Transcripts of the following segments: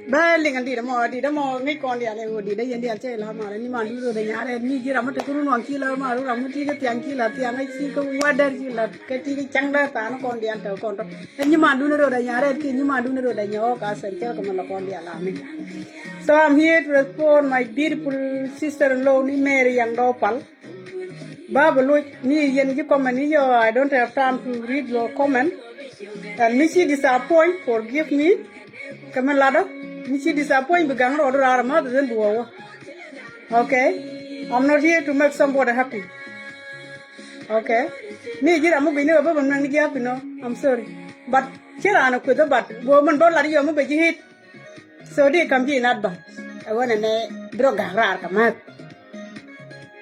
Belling and did a more make on the other wood, the Indian Lama, and Niman, the Yara, and me, Ramatakurun, on Killer, Ramuti, Yankila, Tiana, whether you love Kati, Changa, Tanakon, the Anto contract, and you might do the Yara, you might do the Yokas and Telcom upon the alarm. So I'm here to respond my beautiful sister-in-law, Mary and Dopal. Baba, look, me, you comment, I don't have time to read your comment. And Missy disappoint, forgive me. Come on, ladder. Missy disappoint, began order our mother than do. Okay? I'm not here to make somebody happy. Okay? Me, I'm moving over when I get up, I'm sorry. But here I know with the but woman don't let you move a hit. So they come in advance. I want to drug a rat.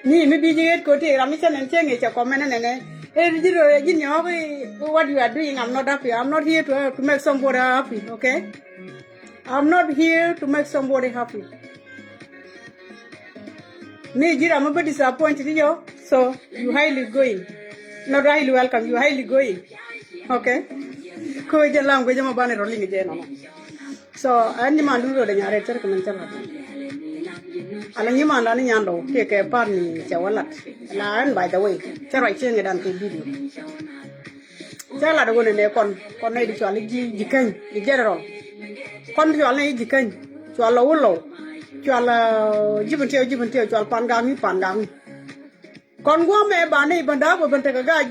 Me, maybe you get go to Ramison and change your comment and what you are doing, I'm not happy. I'm not here to make somebody happy, okay? I'm not here to make somebody happy. Me jira I'm a bit disappointed yo. So you highly going. Not highly welcome, you highly going. Okay. Ko je language ma bane rolling je no. So ani man duro de nyare ter ko chala. Ala ni man la ni nyando ke par ni chawalat. La an by the way. Chara chenga dan ke video. Chala do ne kon nei di chali ji kan di general. Kon di chali ji kan. Chalo ulo. Chalo jibun teo chal pangang. Kon gua me bane banda bo bante ga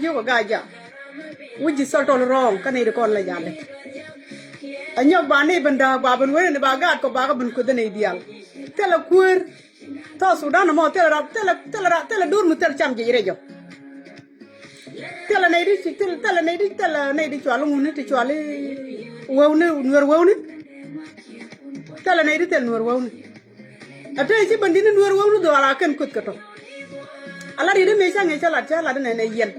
ja. Which is sort of wrong, can I recall like that? And your bane banda babun win the bagat ko bagabun could an ideal. Tell a queer toss down more tell a durm tell chamji rejo. Tell a native tell a native chalamun to chali won't it? Tell a native tell Nuer won't. A tracy bandin Nuer won't do I can cook it. A lot of the mission is a lot and a yen.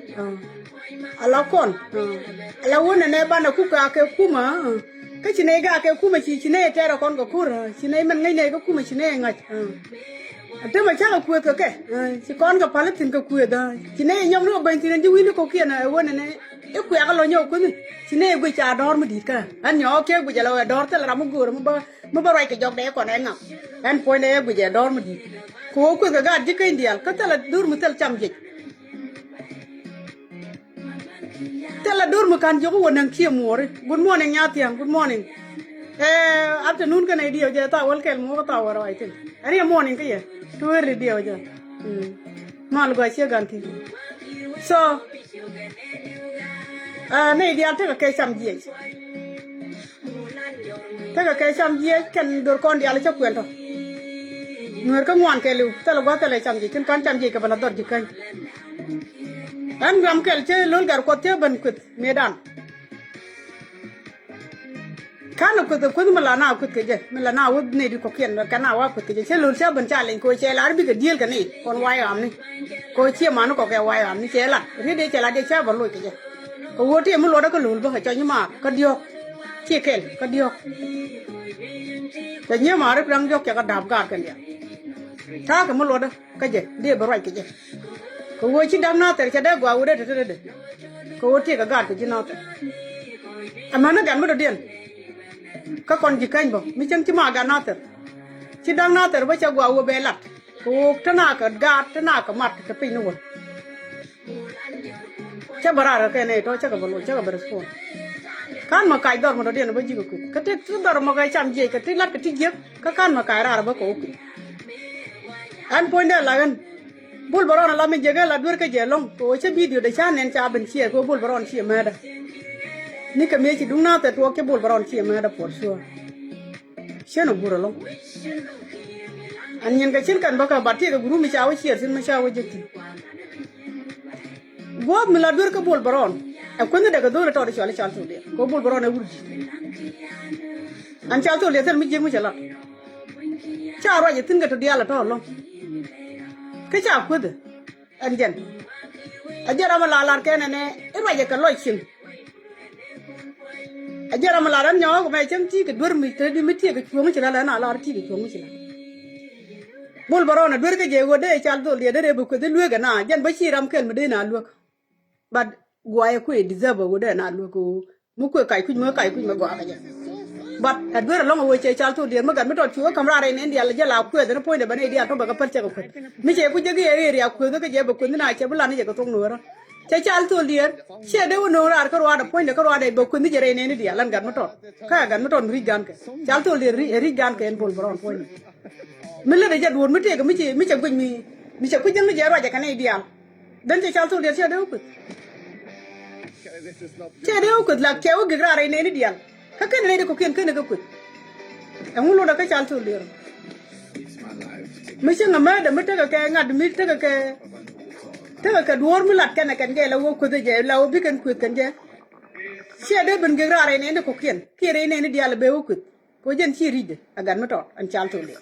Ala kon ala wona ne bana kuka ke kuma ka chine ga ke kuma chi chine tera kon go kura chine man ngai ne ga kuma chine ngai ate ma cha ku ke chi kon ga palatin ka ku da chine nyom ro ban tin ji wi ko ke na wona ne e ku ya ga lo nyo ku ni chine gu cha dor mu dit ka an nyo ke gu ja lo dor te la mu gu mu ba rai ke jog de ko ne ngam an po ne gu ja dor mu dit ko ku ga ji ke indial ka tala dur mu tel cham ji tell a door can joke one and kill more. Good morning, Yatian. Good morning. Afternoon can idea Jetta will kill more tower, I think. Any morning here. Too early, dear. Malga Ganti. So, maybe I'll take a case some years. Take a case some years can do con the Alicia Quento. Nuer come one, Kelly. Tell a water like some can come Jacob and a dodgy kind. And Gram Kelche Lulgar Kotia quit Medan. Can put the Kudmalana could get Milana would need to cook in the Kanawa put the Chelul Shaban Charlie, Coach I'll be a deal can eat on wire army. Coach Manoko wire army, Chela, read it like a chaber look at it. What a Mulaka Lulba, Chanima, Kadio, Chicken, Kadio. The new Mara Prango Kakadab Garkan. Talk a Muloda, Kaja, dear Baraka. Ko chi dam na ter chade gwa ude tete ko ti ka gat ji na te amana gan mo den ka kon ji kan bo mi chen chi ma ga na ter chi dam na ter ba cha gwa u be lat ko tana ka gat tana ka mat ka pin no cha bara ka ne to cha ka bolo cha ka ber spon kan ma kai dor mo den ba ji ko ka te dor mo ga cham je ka ti lat ka ti je ka kan ma kai ra ba ko an point la gan Bull Baron la mi jega la dur ka jelong ko che video de chan nen cha ben chia ko Bull Baron chia ma da ni ka me chi dung na te to ke Bull Baron chia ma da por sure che no buro lo an yen ka chen kan ba ka bati ka guru mi cha wa chia sin ma cha wa jeti go mi la dur ka Bull Baron e ko ne daga dur to de chale chal to de ko Bull Baron e wurdi an cha to le tel mi jeng mi chala cha ro ye tin ga to dia la to lo cái chả quên được anh dân anh giờ mà làm cái này nè cái này cái loại xin anh giờ mà làm nhỏ của mày chẳng chỉ cái đuôi mình tới đi mới thiệt cái chuông chỉ là nào làm chỉ cái chuông chỉ là bol baron đuôi cái gì của đây chả tôi liền đây buộc cái đuôi cái nào dân bây giờ làm cái mà đây nào luôn but guai quay deserve của đây nào luôn cô mua cái quay mà guai cái gì but at where long away che chal to dia magan metot chuo kamra re ne dia la jala ku de no point de bane dia to ba ka perche ko mi che ku je ge area ku de ke je ba ku na che bulan je ko tong no che chal to dia che de no ra ko wa da point de ko wa de ba ku ni je re ne dia lan gan metot ka gan metot ri gan ke chal to dia ri gan ke en bol bron point mi le de je duon mi te ko mi che ku mi che ku je mi je ra je ka ne dia den che chal to dia che de ku la ke o ge ra re ne dia ka ken le ko ken ko ku ngulo da ka chal to le mi nga ma da mi ta ka ngad mi ta ka duor mi lat ken ge la wo ku de je la wo bi ken ku ken je che de ben ge ra re ne ko ken ki re ne dia la be wo ku ko jen chi ri de agan mi to an chal to le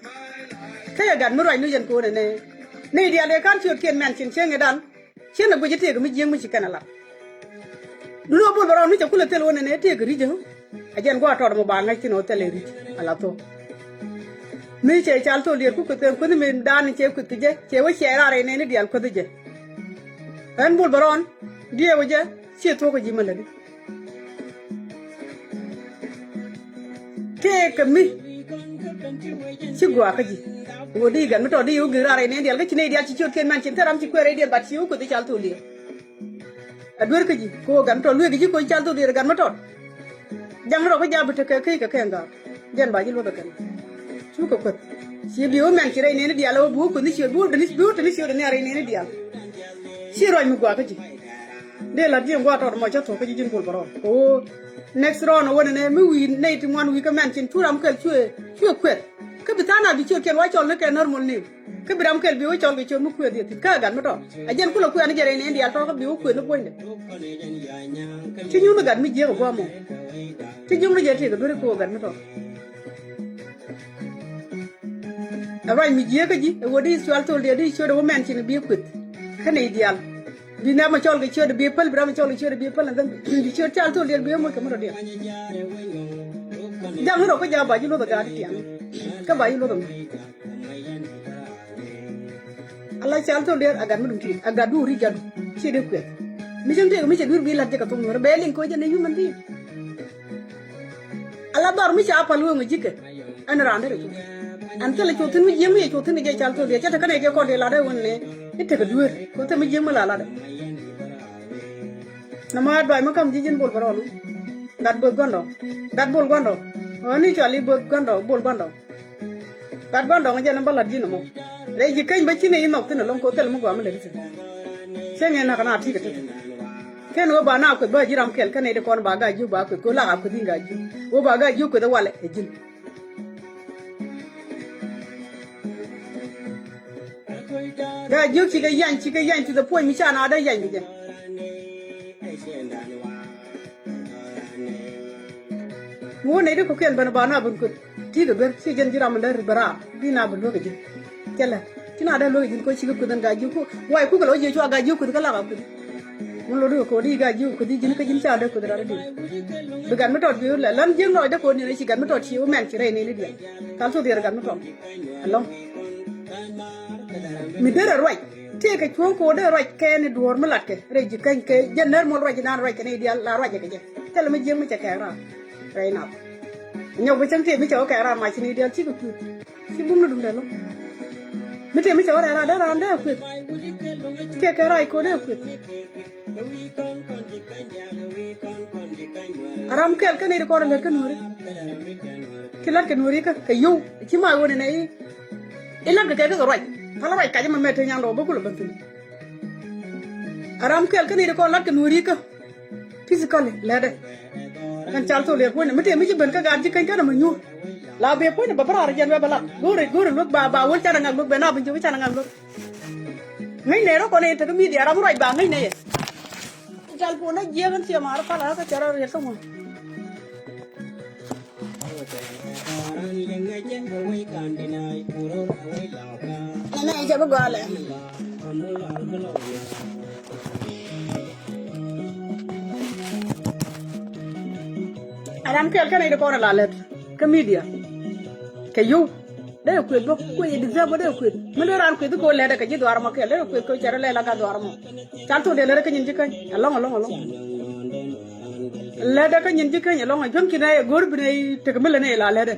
ka ya gan mi roi nu jen ko ne dia le kan chu ken men chin che nge dan che na bu je te ko mi jeng mi chi kana la lu bo ro mi cha ku le tel wona ne te ga ri je ajen gwa to mo ba ngai tino tele ri ala to mi che chal to lier ku ku tem ku ni min dan che ku tije che wo che ra re ne ni dial ku tije en bul baron die wo je che to ko ji maladi ke ka mi chi gwa ka ji wo di gan to di u gira re ne dial ka chi ne dial chi chot ken man chin taram chi ku re dial bat chi ku ti chal to lier adwer ka ji ko gan to lu gi ko chal to lier gan ma to jang ro ko jabu te ke ka nga jen ba ji lo da kan chu ko ko si bi o men chi re ne dial o bu ku ni chi bu de ni bu te ni chi de ne re ne dial si ro mi gwa ka ji de la di ngwa to mo cha to ka ji jin bul baron o next round wona ne mi wi ne ti mon wi ka men chin turam kel chue kwet ka bitana bi chue kel wa chol ne ke normal ni ka biram kel bi o chol bi chol mu kwet ti ka gan ma to a jen ku lo kwet ne jere ne dial to ka bi o kwet no poinde ti nyu no gan mi je ko mo ti jum no je ti ko do ko gan ma to avai mi je ka ji wo di swal to de di chue de men chin bi kwet ka ne dial bi na ma chol ke chue de bi pel bra ma chol ke chue de bi pel ndan bi chue chal to de bi mo ka mo de jang ro ko ja ba ji lo da ga ti an ka ba ji lo da ala chal to de aga mu ti aga du ri gadu chi de kwet mi jeng de mi che dur bi la de ka to mo be lin ko je ne yu man di ala bar mi cha pa lu ngi jike an ra ne an tele to tin mi jeng mi to tin ge chal to de cha ta ka ne ge ko de la de won ne ite ka dur ko te mi jeng ma la de nama doi ma kam jijin bol baron dat bol gondo oni chali bol gondo bol gondo dat gondo nge na balad jino mo re ji kany ba chine inok tin long ko tel mo gwa ma le tin senge na kana ti ka tin ken wo ba na ko ba jiram kel kane de kon ba ga ju ba ko la ga ko dinga ju wo ba ga ju ko da wale e jin ga ju ki ga yan ti da point mi cha na da yan ge wo ne de ko ken bana bana bun ko ti ga ber si jen jiram der bara dina bu lo ga ji kala tina da lo ga ji ko ci ko dan ga ji ko wai ku ga lo je cho ga ji ko ga la ga ko mun lo do ko di ga ji ko di jin ka jin cha da ko da di bu gan ma tot bi la lan jeng no da ko ni ci gan ma tot ci o men ci re ne ni di kan so di gan ma tot allo mi dere roi te ka chuon ko de roi ke ni dor ma lat ke re ji kan ke jener mo roi nan roi ke ne di la roi ke je tele ma jeng ma cha ka ra re na nhau với chân mi cháu kẻ ra mà chỉ đi chỉ có quyết chỉ bung nó đúng đấy luôn mi cháu ra đó ra đấy quyết kẻ ra cô đấy quyết aram cái này có là cái nuri cái yêu chỉ mà cái này ilang cái rồi kalau rồi cái mà mẹ thấy nhang đó bố cũng là bận aram cái này có là cái nuri cái physical là đấy kan chal to le ko ne mete mi ci ben ka gar ci kan ka ma ñu la be ko ne ba para jan ba la gore lu ba wol ta nga lu be na bu ci ta nga lu ngai ne ro ko ne te mi di ara mu rai ba ngai ne chal po na je kan ci ma ra pala ka chara re so mo ne je ba gale aram kel kan ide ko la let ka media ke yu de ko do ko e de ba de ko me do ran ko ko le de ka ji dwar ma ke le ko chara le la ka dwar mo tan to de le ka nyin ji kan along le de ka nyin ji kan along jom ki na gor bi ne te ka mele ne la le de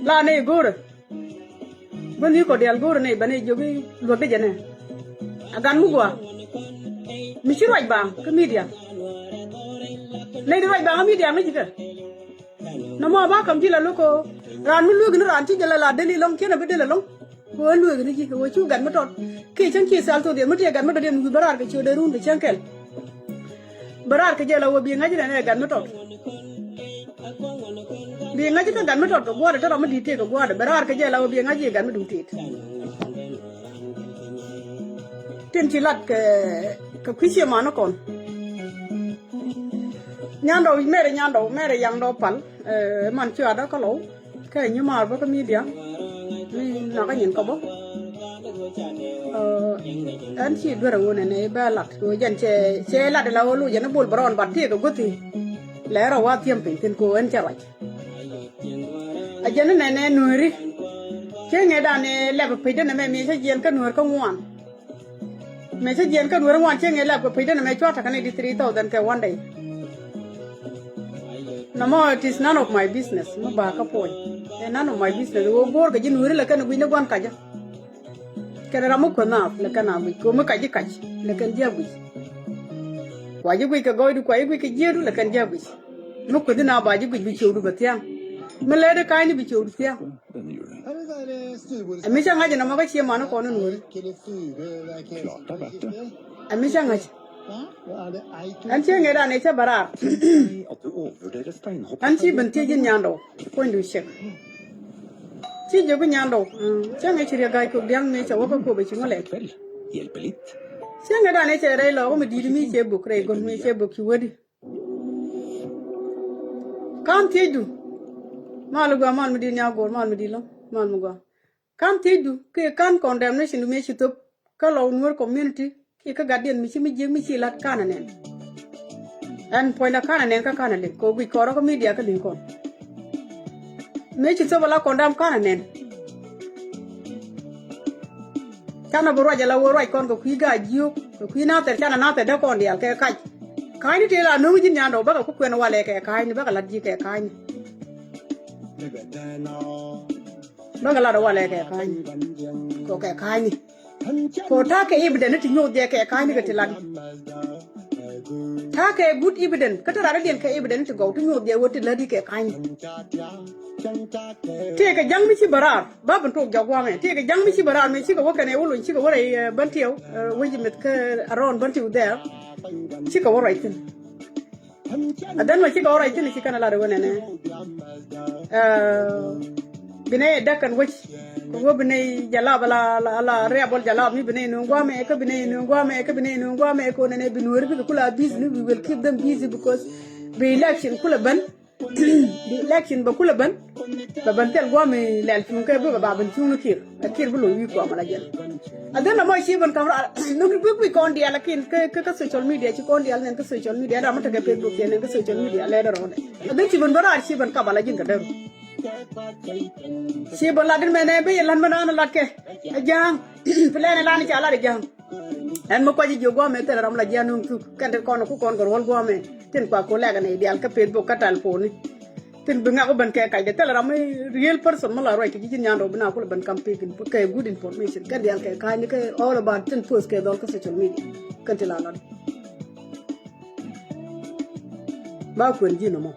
la ne gor bani ko de al gor ne bane jogi lo de jene agan mu gwa mi ci roj ba ka media lấy được vậy bà mi đi ăn cái gì cơ nó mà bác cầm chỉ là lúc cô ran mới lùi cái nó ran chỉ là đây lông kia là bên đây là lông cô lùi cái gì cô chú gần mất rồi khi chẳng kia sao tôi điện mất tiền gần mất rồi điện người barar cái chiều đây run để chẳng kẹt barar cái gì là cô biếng ngay này gần mất rồi biếng ngay cái gần mất rồi qua để cho nó mất đi tiền qua để barar cái gì là cô biếng ngay gần mất đủ tiền tiền chỉ là cái quý xe mà nó còn nyando mere yang do pal man chua da ko lo ke nyu mar ba ko mi dia ni na ka nyin ko bo an chi dwara wona ne ba lat ko jan che lat la lu jan bol bron bat ti ko goti le ra wa tiem pe tin ko en cha wa aja ne Nuer che nge da ne le ba pe de ne me se jen ka Nuer ka ngwan me se jen ka Nuer ngwan che nge le ba pe de ne me chwa ta ka ne di 3000 ka one day no more it is none of my business ma ba ka point none of my business wo bor ga ji Nuer la ka ne wi ne gwan ka ja ka ra mo ko na la ka na wi ko mo ka ji la kan ja wi wa ji wi ka go du ko wi ka ji du la kan ja wi mo ko dina ba ji wi bi chu du ba tiang me le de kai ni bi chu du tiang ami cha ngaji na ma ka chi ma no ko no Nuer ami cha ngaji an che nge da ne cha bara an chi ben tie jin nyando ko ndu shek chi je bu nyando cha nge chi re gai ko diang me cha wa ko be chi ngole cha nge da ne che re lo ko mi di mi che bu kre gon mi che bu ki wodi kan tie du malu ga mal mi di nya gor mal mi di lo mal mu ga kan tie du ke kan condemnation me chi top ka lo Nuer community ki ka gadien mi chi mi je mi chi lat kana nen an point na kana nen ka kana le ko bi ko ko media ka din ko me chi so bala condemn kana nen kana bo roja la wo roi kon ko ki ga jiu ko ki na ter kana na ter da kon dial ke kai ni te la no jin nya do ba ko kwen wale ke kai ni ba ka lat ji ke kai ni ba ka lat wale ke kai ni ko ke kai ni ko ta ke evidence ti nyo de ke kai ni ke tilani ta ke good evidence ka ta ra den ke evidence to go to nyo de wo ti ladi ke kai ni te ke jang mi ci barar ba ban to jagwa me te ke jang mi ci barar me ci ko wakane wulu ci ko wore bantiyo waji met ke aron bantiyo there ci ko wore tin adan ma ci ko wore tin ci kana la de wona ne bine dakan waj ko bine jala bala la rebel jala mi bine no ngwame ko bine no ngwame ko bine no ngwame ko ne bi Nuer bi kula busy we will keep them busy because the election kula ban the election ba kula ban ba ban tel ngwame lel fu ko ba ban fu no kir bu lo wi ko mala jël adana mo ci ban kamra no bi ko ndi ala kin ka social media ci ko ndi ala nen ka social media da mata ga Facebook nen ka social media le da ronde adan ci ban bara ci ban kabala jin ka daru si bon la din mene be lan manana lakke jang plene lan ci ala de jang en mo ko ji jogo me tere ram la janu tu kande kono ku kon gor wol go me tin kwa ko lega ne dial ka Facebook katal foni tin bi nga ko ban ke kay de tere ram real person mala roy ki ji nyando bina ko ban campaign pour kay good information ka dial kay ka ni kay all about tin post kay dol ko social media kante la la ba ko ndi no mo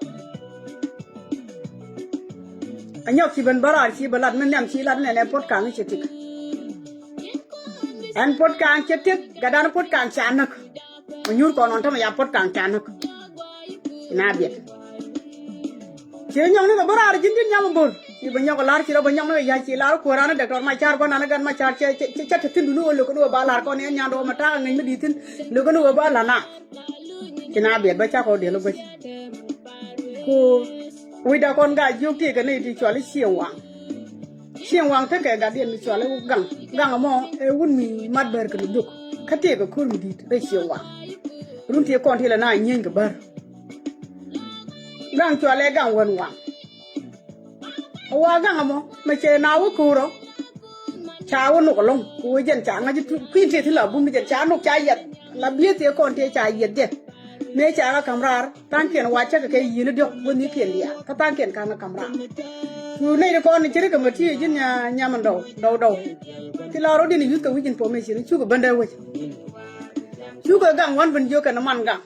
anyok ci ben barar ci balat men nyam ci lat ne pot kan ci tik en pot kan ci tik gadan pot kan ci anak nyur ko non tam ya pot kan ci anak na bi ci nyong ne barar jin din nyam bol ci ba nyok lar ci ba nyong ne ya ci lar ko rana doctor ma char ko nana gan ma char ci tin du no lo ko ba lar ko ne nyando ma ta ngi mi ditin lo ko no ba la na ci na bi ba cha ko de lo ba ko we da kon ga juk ti ka ne ti chwali xiang wang ta ka ga den mi chwali gang mo e wun mi mat ber ka duk ka te ka kur mi dit re xiang wang run ti kon ti la na nyen ga bar gang chwali gang won wang wa gang mo ma che na wo ku ro cha wo no ko long ku jen cha nga ji kwin ti la bu mi jen cha no cha yet la bi ti kon ti cha yet de me cha ga kamrar tan ken wa cha ka yi ni dok woni ken dia ka tan ken ka na kamrar tu ne ko ni chiri ka mati jin nya man do ti la ro din yu ka wijin information chu ko banda wo chu ko gang wan ban jo ka na man gang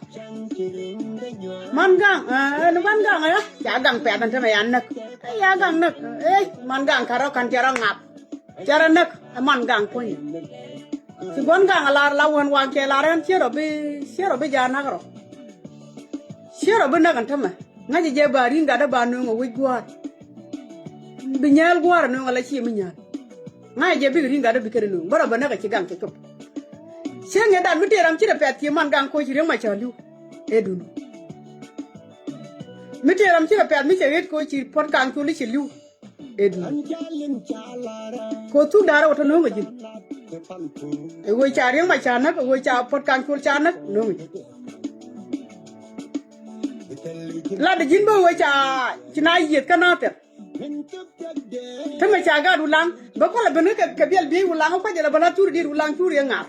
no man gang ya cha gang pe tan ta ya nak ya gang nak man gang ka ro kan jara ngap jara nak man gang ko ni si gon gang la won wa ke la ran chero bi ja na ro chero bi na kan tama ngaji je bari ngada banu ngo wi gwar binyal gwar no ngala chi minya ngaji je bi ringa da bi kere no bara bana ka ci gang ke kop senge da mi teram ci da pet ki man gang ko ci rema chalu edunu mi teram ci da pet mi ci ret ko ci pot gang ko li ci liu edunu ko tu dara wata no ngaji e wo cha reng ma cha nak wo cha pot gang ko cha nak no ngaji la de jin bo wo cha ci na yet kana ter ถ้าไม่ชาก็ดูลังบอกว่าเราเป็นนึกกับเบี้ยบีดูลังเขาจะเราบรรลัดชูดีดูลังชูเรียงอ่ะ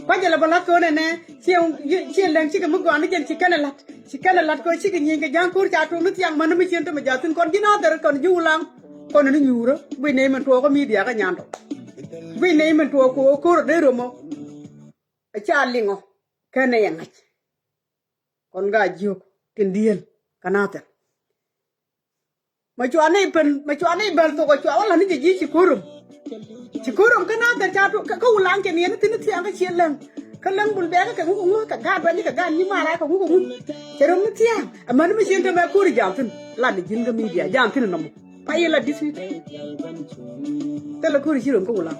เขาจะเราบรรลัดตัวเนี่ยเชี่ยแรงชิกันมุกก่อนนี่เจนชิกันลัดก็ชิกันยิงกันยังคูจ่าตรงนึกยังมันไม่เชี่ยนตัวมันจะถึงก่อนกินอะไรก่อนยูลังก่อนนี่ยูร์วินัยมันตัวก็มีเดียกันยันตัววินัยมันตัวกูรถได้หรือมั้งไอ้ชาลิงอ๋อแค่ไหนยังไงคนก็ยุกกินเดียนกันน่าจะมาจวนนี่เป็นตัวก็จวนว่าเรานี่จะยี่สิบคุรุมก็น่าแต่จ่าตัวก็อุลังแค่นี้นะที่นี่ที่อังก็เชียร์เรื่องก็เรื่องบุญแบกก็แค่งูกับการแบบนี้กับการนี่มาอะไรของงูจะรู้ไม่เที่ยงมันไม่เชียร์ทำไมคุริจามถึงหลานยินก็มีเดียจามถึงน้ำไปละดิสิแต่ละคุริชิรุมก็อุลัง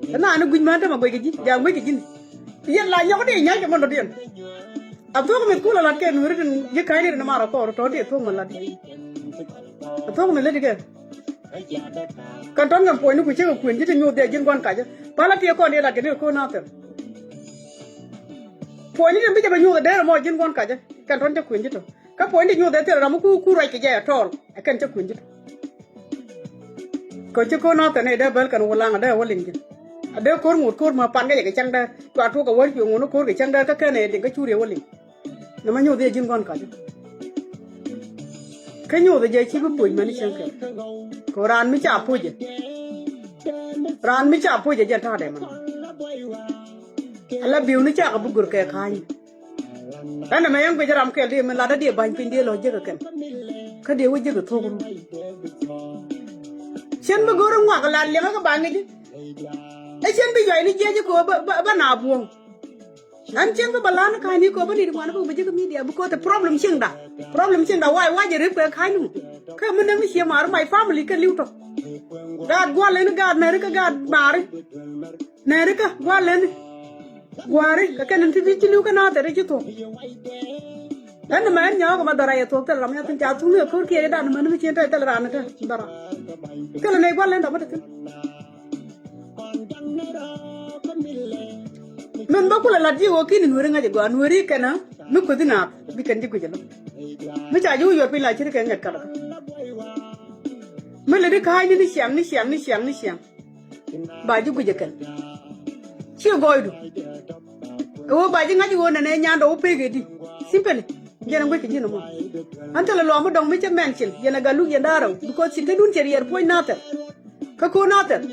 แต่น่าหนูกุญแจมันทำมาไปกี่ยังไม่กี่ยันลายยังไม่ได้ยังจะมันโดดเด่นअब तो मैं कुल लड़के नूर ये कहीं नहीं नमारा को और टोटे तो मन लड़ी अब तो मैं लड़ी के कंट्रोल में पॉइंट कुछ है कुछ जितने न्यू दे जिन कौन काजे पहला पिया कौन ये लड़के ने को ना तो पॉइंट ने भी जब न्यू दे रहा जिन कौन काजे कंट्रोल जो कुछ जितो का पॉइंट न्यू दे तेरा रामू को राई के जाए टॉल अकन जो कुछ जितो कुछ को ना तो नहीं दे बल कर वो लांग दे वो लिंगเดี๋ยวคนหมดคนมาปันก็อย่างกับจังได้กว่าทุกกับวันอยู่งูนคนกับจังได้ก็แค่ไหนเด็กก็ชูเรียววันนี้น้ำมันอยู่ที่ยิงก่อนกันแค่อยู่ที่ใจชีวิตปุ๋ยมันนี่เช่นกันก็ร้านไม่จับปุ๋ยจะท่าได้มันแล้วบิวนี่จับกับบุกรุกแก่ขายแล้วน้ำมันยังไปจะรำแก่เดียมันลาดเดียบานเป็นเดียเราเยอะกันก็เดียวว่าเยอะกับทุกคนเช่นบุกรุกว่ากันลาเลี้ยงก็บางงี้ไอ้เช่นไปใหญ่นี่เจ๊จะกลัวบ้าหนาบวงนั่นเช่นก็บาลานซ์ใครนี่กลัวบ้าดีกว่านะพวกมันจะก็มีเดียบุกแต่ problem เช่นด่า problem เช่นด่าว่าจะรีบไปใครนู่นแค่มันนั่งเสียมาหรือไม่ family กันลิ้วต่อกาดกว่าเลยนะกาดเนรก็กาดบาร์เนรก็กว่าเลยกว่าเลยก็แค่นั้นที่ลิ้วกันน่าแต่ได้จุดตัวแล้วนั่นมันเนี่ยก็มาดารายตัวแต่เราไม่ต้องจ่ายทุนเนี่ยเขาเกี่ยด้านมันไม่เชื่อใจแต่ละร้านนะก็ดาราก็เลยในกว่าเลยแต่ไม่ได้มันบอกว่าลัดจีโอกินนูเรื่องอะไรกว่านูเรื่องกันนะนุกคนที่น่าบิกันจีกุจัลไม่ใช่ยูยอดไปหลายชิ้นกันเงินกันไม่เลยได้ขายนี่เสียงบาจูกุจักันเชื่อบ่อยดูโอ้บาจูงั้นยูนั่นเนี่ยยานเราไปกันดิ simple ยังไม่กินยี่น้ำมันอันที่เราลองมาดองไม่จะแมนชิลยังกาลูกยังดาราบุคคลสิ่งที่ดุนเฉลี่ยพอยนาเตอร์ก็โคนาเตอร์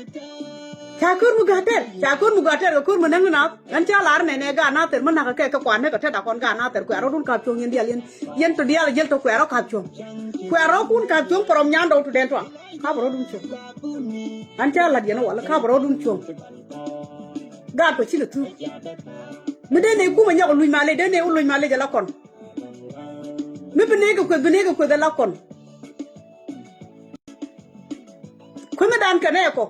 Cakur mugater kakur menang na nanti alar nene ga na ter mana ka ka kwan ne ka ta kon ga na ter ko aro dun ka chung yen yen to dia jel to ko aro ka chung kun ka chung prom nyan do to den to ka bro dun chung nanti alar yen wala ka bro dun chung ga to chi tu me de ne ku ma nya ko lui male de ne lui male jala kon me bene ko da la kon ko me dan ka ne ko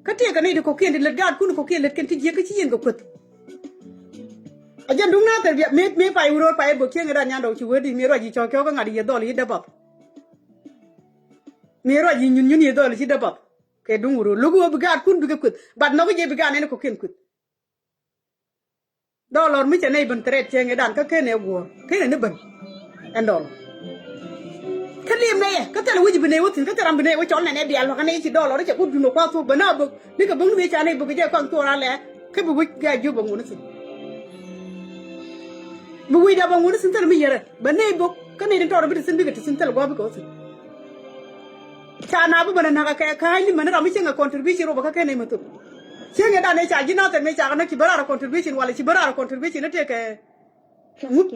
ก็เที่ยกันนี่ดูเขาเขียนดิเลดการ์ดคุณเขาเขียนเลดกันที่เยอะก็ชี้เย็นกับคุณอาจารย์ดุงน่าแต่แบบไม่ไปอุดรไปบุกเชียงกันยันเราชิวดีมีรอยจีจอเกี่ยวกับงานดีดอลลีดับบับมีรอยจียืนดอลลีดับบับแค่ดุงอุดรลูกว่าบุกการ์ดคุณบุกคุณบัดน้องก็ยังบุกการ์ดเนี่ยเขาเขียนคุณดอลลาร์ไม่ใช่ในบันเทรดเชียงกันก็แค่เนี่ยวัวแค่เนี่ยบันแอนดอลแค่เลี้ยงเนี่ยก็แต่เราวิจิตรเนี่ยว่าถึงก็จะทำเนี่ยว่าจอนเนี่ยเดียร์เราแค่เนี่ยสิดอลเราได้จากพูดดูหนูความสุขบ้านเราบุกนี่ก็บุ้งวิจารณ์เนี่ยบุกจะความตัวเราแหละแค่บุกวิจารณ์อยู่บางวันสิบุกวิจารณ์บางวันสิแต่เราไม่เยอะบ้านเนี่ยบุกก็เนี่ยตัวเราไม่ได้สินบิกจะสินแต่เราบุกก็สิชาหน้าบุกบ้านนั้นก็แค่ใครนี่มันเราไม่เชื่อกับ contribution เราบุกแค่เนี่ยมันตุเชื่อกันเนี่ยจากจีน่าแต่ไม่จากนั้นคิดบ้าเรา contribution ว่าเลยคิดบ้าเรา contribution นั่นเองแค่งุบ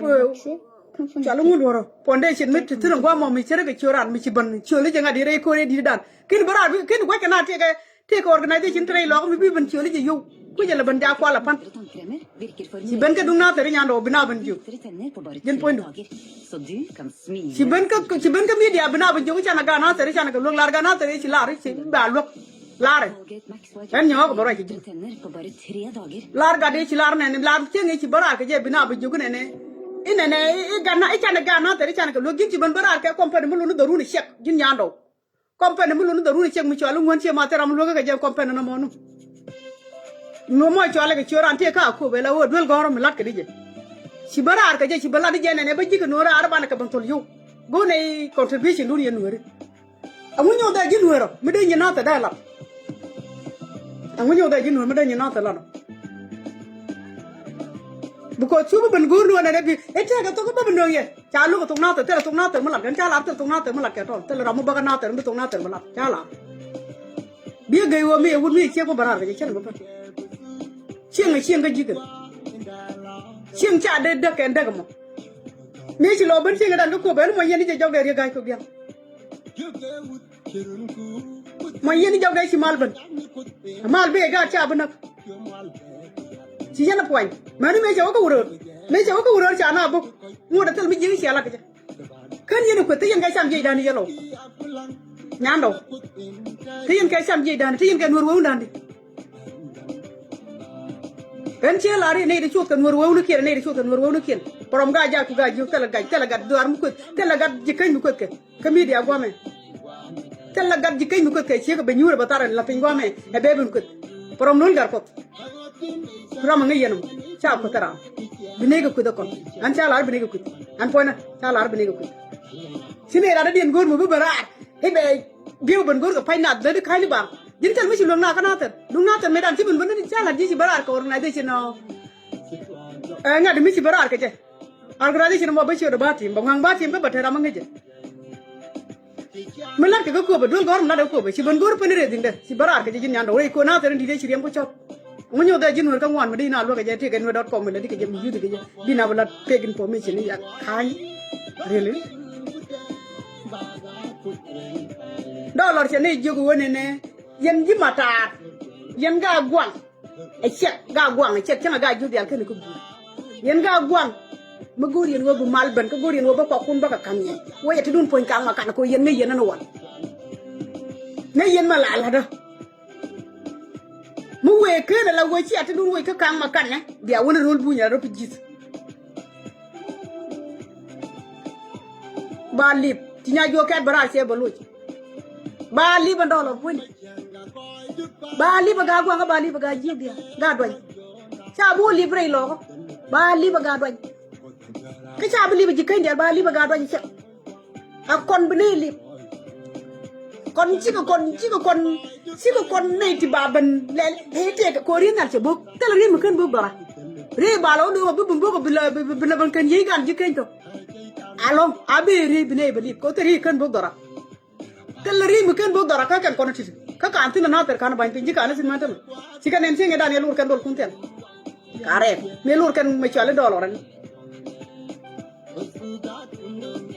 Jalan mundur, foundation itu terus gua mau mencari kecurangan, menciban, curi jangan direkori di dan. Kini berat, kini gua kena take organisation try log, maybe ben curi je yuk, gua jalan benda aku alapan. Si ben ke dungna teri nyando bina benju. Jen poin tu. Si ben ke media bina benju, cina gana teri cina ke luar gana teri si lari si balok. Lari, kan nyawa ke berat je. Lari gade si lari nene, lari cengeng si berat ke je bina benju ke nene. Ini gana, ikan gana teri cina ke luar gini ben berat ke company mulu nu daru ni siap, gini nyando. Company mulu nu daru ni siap mencuali luar siap mati ram luar ke je company nama manu. Nomor cuali ke curan tiap aku bela word bel garam melat ke dia. Si berat ke je si belat dia nene baju ke Nuer Arab anak ke bentul yuk. Gue nih contribution dulu ya Nuer. ông muốn nhau đây chứ nuôi rồi mới đây như nó tới đây là ông muốn nhau đây chứ nuôi mới đây như nó tới là because chú bên guru luôn này vì hết cái tôi có bên đường vậy cha lúc tôi nào tới là tôi nào tới mà làm cái cha làm tôi nào tới mà làm cái thôi tôi là làm một bác nào tới mà tôi nào tới mà làm cha làm bây giờ người mi uống mi chiếc có bara cái chân mà chiêng cái gì cái chiêng cha để được cái mà mấy chỉ lo bên chiêng cái đàn có bên mà yên đi chơi cái gai có biang mà yên đi chơi cái chỉ mal bên cái cha bên chỉ là point mà nó mấy cháu có urut cha na bốc mua đặt mấy gì xia là cái cái gì nó quên cái xem gì đàn đi rồi nhám đâu cái xem gì đàn cái nuôi uống đàn đi kan ce lari ne da chokan warwo ne kire ne da chokan warwo ne kire param ga ja ku ga ju kala ga duar mu ko kala ga jikai mu ko ke kami dia gwa me kala ga jikai mu ko ke ce ga benyura batara la pingwa me e bebun ko param non gar ko param ngai yanum cha ko tara bine ga ku da kon an cha lar bine ga ku an poina cha lar bine ga ku sine ra da dien gor mu bara he be biu ban gor ga paina da kai li bang jadi kan mesti lungna kan ater medan sih bener di jalan di berar ke orang ada sih no nggak demi sih berar ke je algradi sih mau besi udah batim bangang batim ke batera mangeje melar ke ko bedul gor melar ko besi ben gor penere ding deh si berar ke je nyanda ore ko na ter di de siriam ko chop ngunyo da jinur kan wan medina lo ke je te kan .com le di ke je mi yudu ke je dina bala peg information ya kai really dollar sih ne jogo wone ne yen ji mata yen ga gwang e chet ga gwang e chet kana ga judi al kana ko yen ga gwang ma gor yen wo bu mal ban ko gor yen wo ba ko kun ba ka kan ne wo yete dun poin kan ma kan ko yen ne yen na won ne yen ma la da mu we ke la wo ci ata dun wo ka kan ma kan ne dia wona rol bu nya ro pijit ba lip ti nya jo kat bara se ba luch ba li ba ndolo pun ba li ba ga gwa ba li ba ga ji dia ga doy cha bu li bre lo ba li ba ga doy ka cha bu li ba ji kai dia ba li ba ga doy cha a kon bu ne li kon ci ko kon ne ti ba ban le he te ko ri na che bu te la ri mu kan bu bara re ba lo do bu bu bu la ban kan yi gan ji kai to alo abi ri bi ne ba li ko te ri kan bu bara kalari mungkin bu dara kan kono tisi ka antina na ter kan bain tinji kan sin mantam sika nen singa dan elur kan dol kunten kare melur kan me chale doloran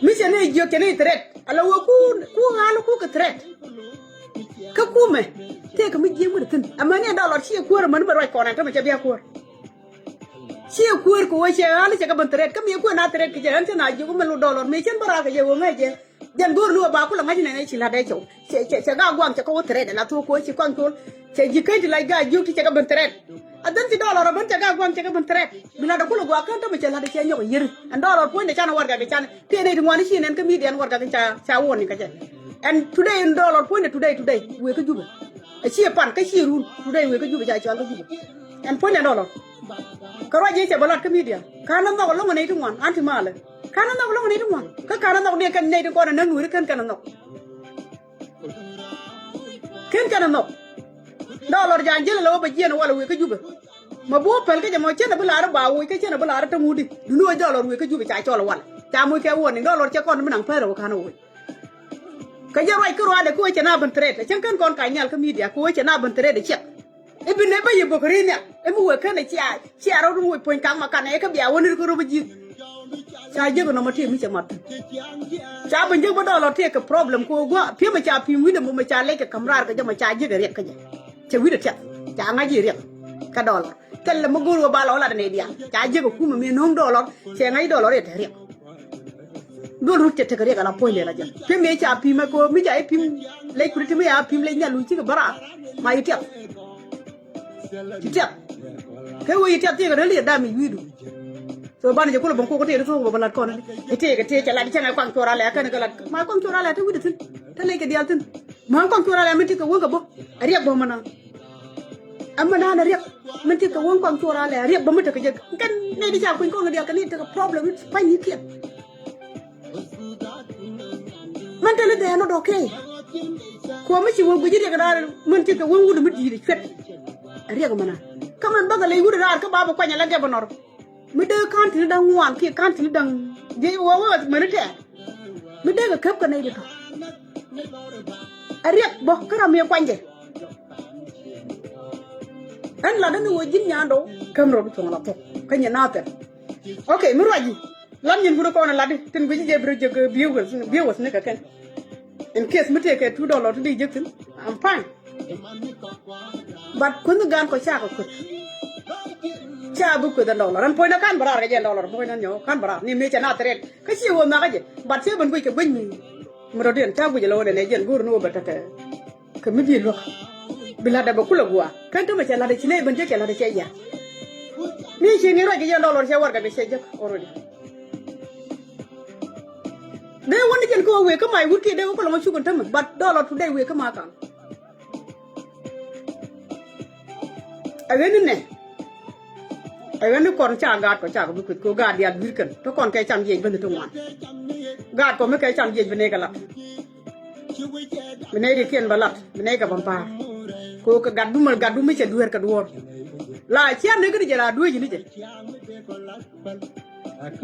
mi sene jo kene tret ala wo ku ngalo ku ka tret ka kume te ka mi jemu de tin amane dollar chi ku man ba roi konan ta me chabiya ku chi ku ko che ala che ka ban tret ka mi ku na tret ke jan na jo ko melu dollar me chen bara ka je wo ngai je dan gor lu ba kula ngaji ne chi la dai chou che ga gwam che ko tret la to ko chi kwang tol che jikai di lai ga ju ti che ga ban tret adan ti dollar ban che ga gwam che ga ban tret bila da kula gwa kan ta me che la da che nyok yir an dollar point de chana warga de chan te ne ngwani chi nen ka mi den warga ka cha won ni ka che and today in dollar point today we ka juba a chi pan ka chi run today we ka juba cha cha ka juba and point dollar ka ra je che balat ka mi dia kana no lo ngone tu ngwan anti male kana no lo ngone tu ngwan ka kana no de kan ne de ko na nu kan kana no ken kana no dollar janjel lo ba jeno wala we ka juba ma bo pel ka jamo chen bula ra ba we ka chen bula ra ta mudi du no dollar we ka juba cha cho la wala cha mu ke won ni dollar che kon menang pero kana we ka ja rai ko de ko che na ban tret chen kan kon ka nyal ka media ko che na ban tret de che e bin ne ba ye bo kri ne e mu we ka ne cha ro du we poin kan ma kan e ka bia won ko ro ba ji cha je ko no ma te mi che mat cha ban je ba dollar te ka problem ko go pye ma cha pi wi de mo ma cha le ka kamrar ka ja ma cha je ga rek ka ja che wi de cha cha nga ji rek ka dollar tel la mo go ba lo la ne dia cha je ko ku ma me nong dollar che ngai dollar e te rek do ru te te rek ala point le la ja pye me cha pi ma ko mi ja e pi le ku te me ya pi le nya lu chi ka bara ma yi te ke wo te ga le da mi wi du so ban je ko bon ko te so bo balat ko ne te ga te cha la di cha kwang tora le ka ne ga la ma kwang tora le te wi de tin te le ga dial tin ma kwang tora le mi ti ka wo ga bo riek bo mana amana na riek mi ti ka wo kwang tora le riek bo mi te ka je kan ne di cha kwang ko ga ka ni te ka problem pa ni ki man te le de no do ke ko mi ci wo guji de ga mun ci ko won wudu mi di fet riya ko mana kaman baga lay wudu dar ka baba ko nya la de bonor mi de kanti da ngwan ki kanti da je wo wo mi de mi de ga kep ka nay de to riya bo karam ye kwanje an la da no jin nyando kam ro to la to kanya na te okay mi roji lam ñin bu ko na la di tin guji je bro je biewes ne ka ken in case mi take $2 to di jektin I'm fine but kun gan ko cha ko cha bu ko da dollar an poina kan bara ga je dollar poina nyo kan bara ni me cha na tret ka chi wo ma ga je but se ban ko ke ban mi ro den cha bu je lo ne je gur no ba ta ka mi bi lo bila da ba kula gua kan to ma cha la de chi ne ban je ke la de che ya ni chi ni ro ga je dollar che war ga be che je already they want to go away come my would they will come sugar time but dollar today we come out I went in there I went to corn cha god ko cha ko ko god ya birkan to kon kay cham jej ben to wan god ko me kay cham jej ben ga lat me ne ken balat me ne ga bampa ko ka gaddu me cha duer ka duor la cha ne ga jara duwe ji ni je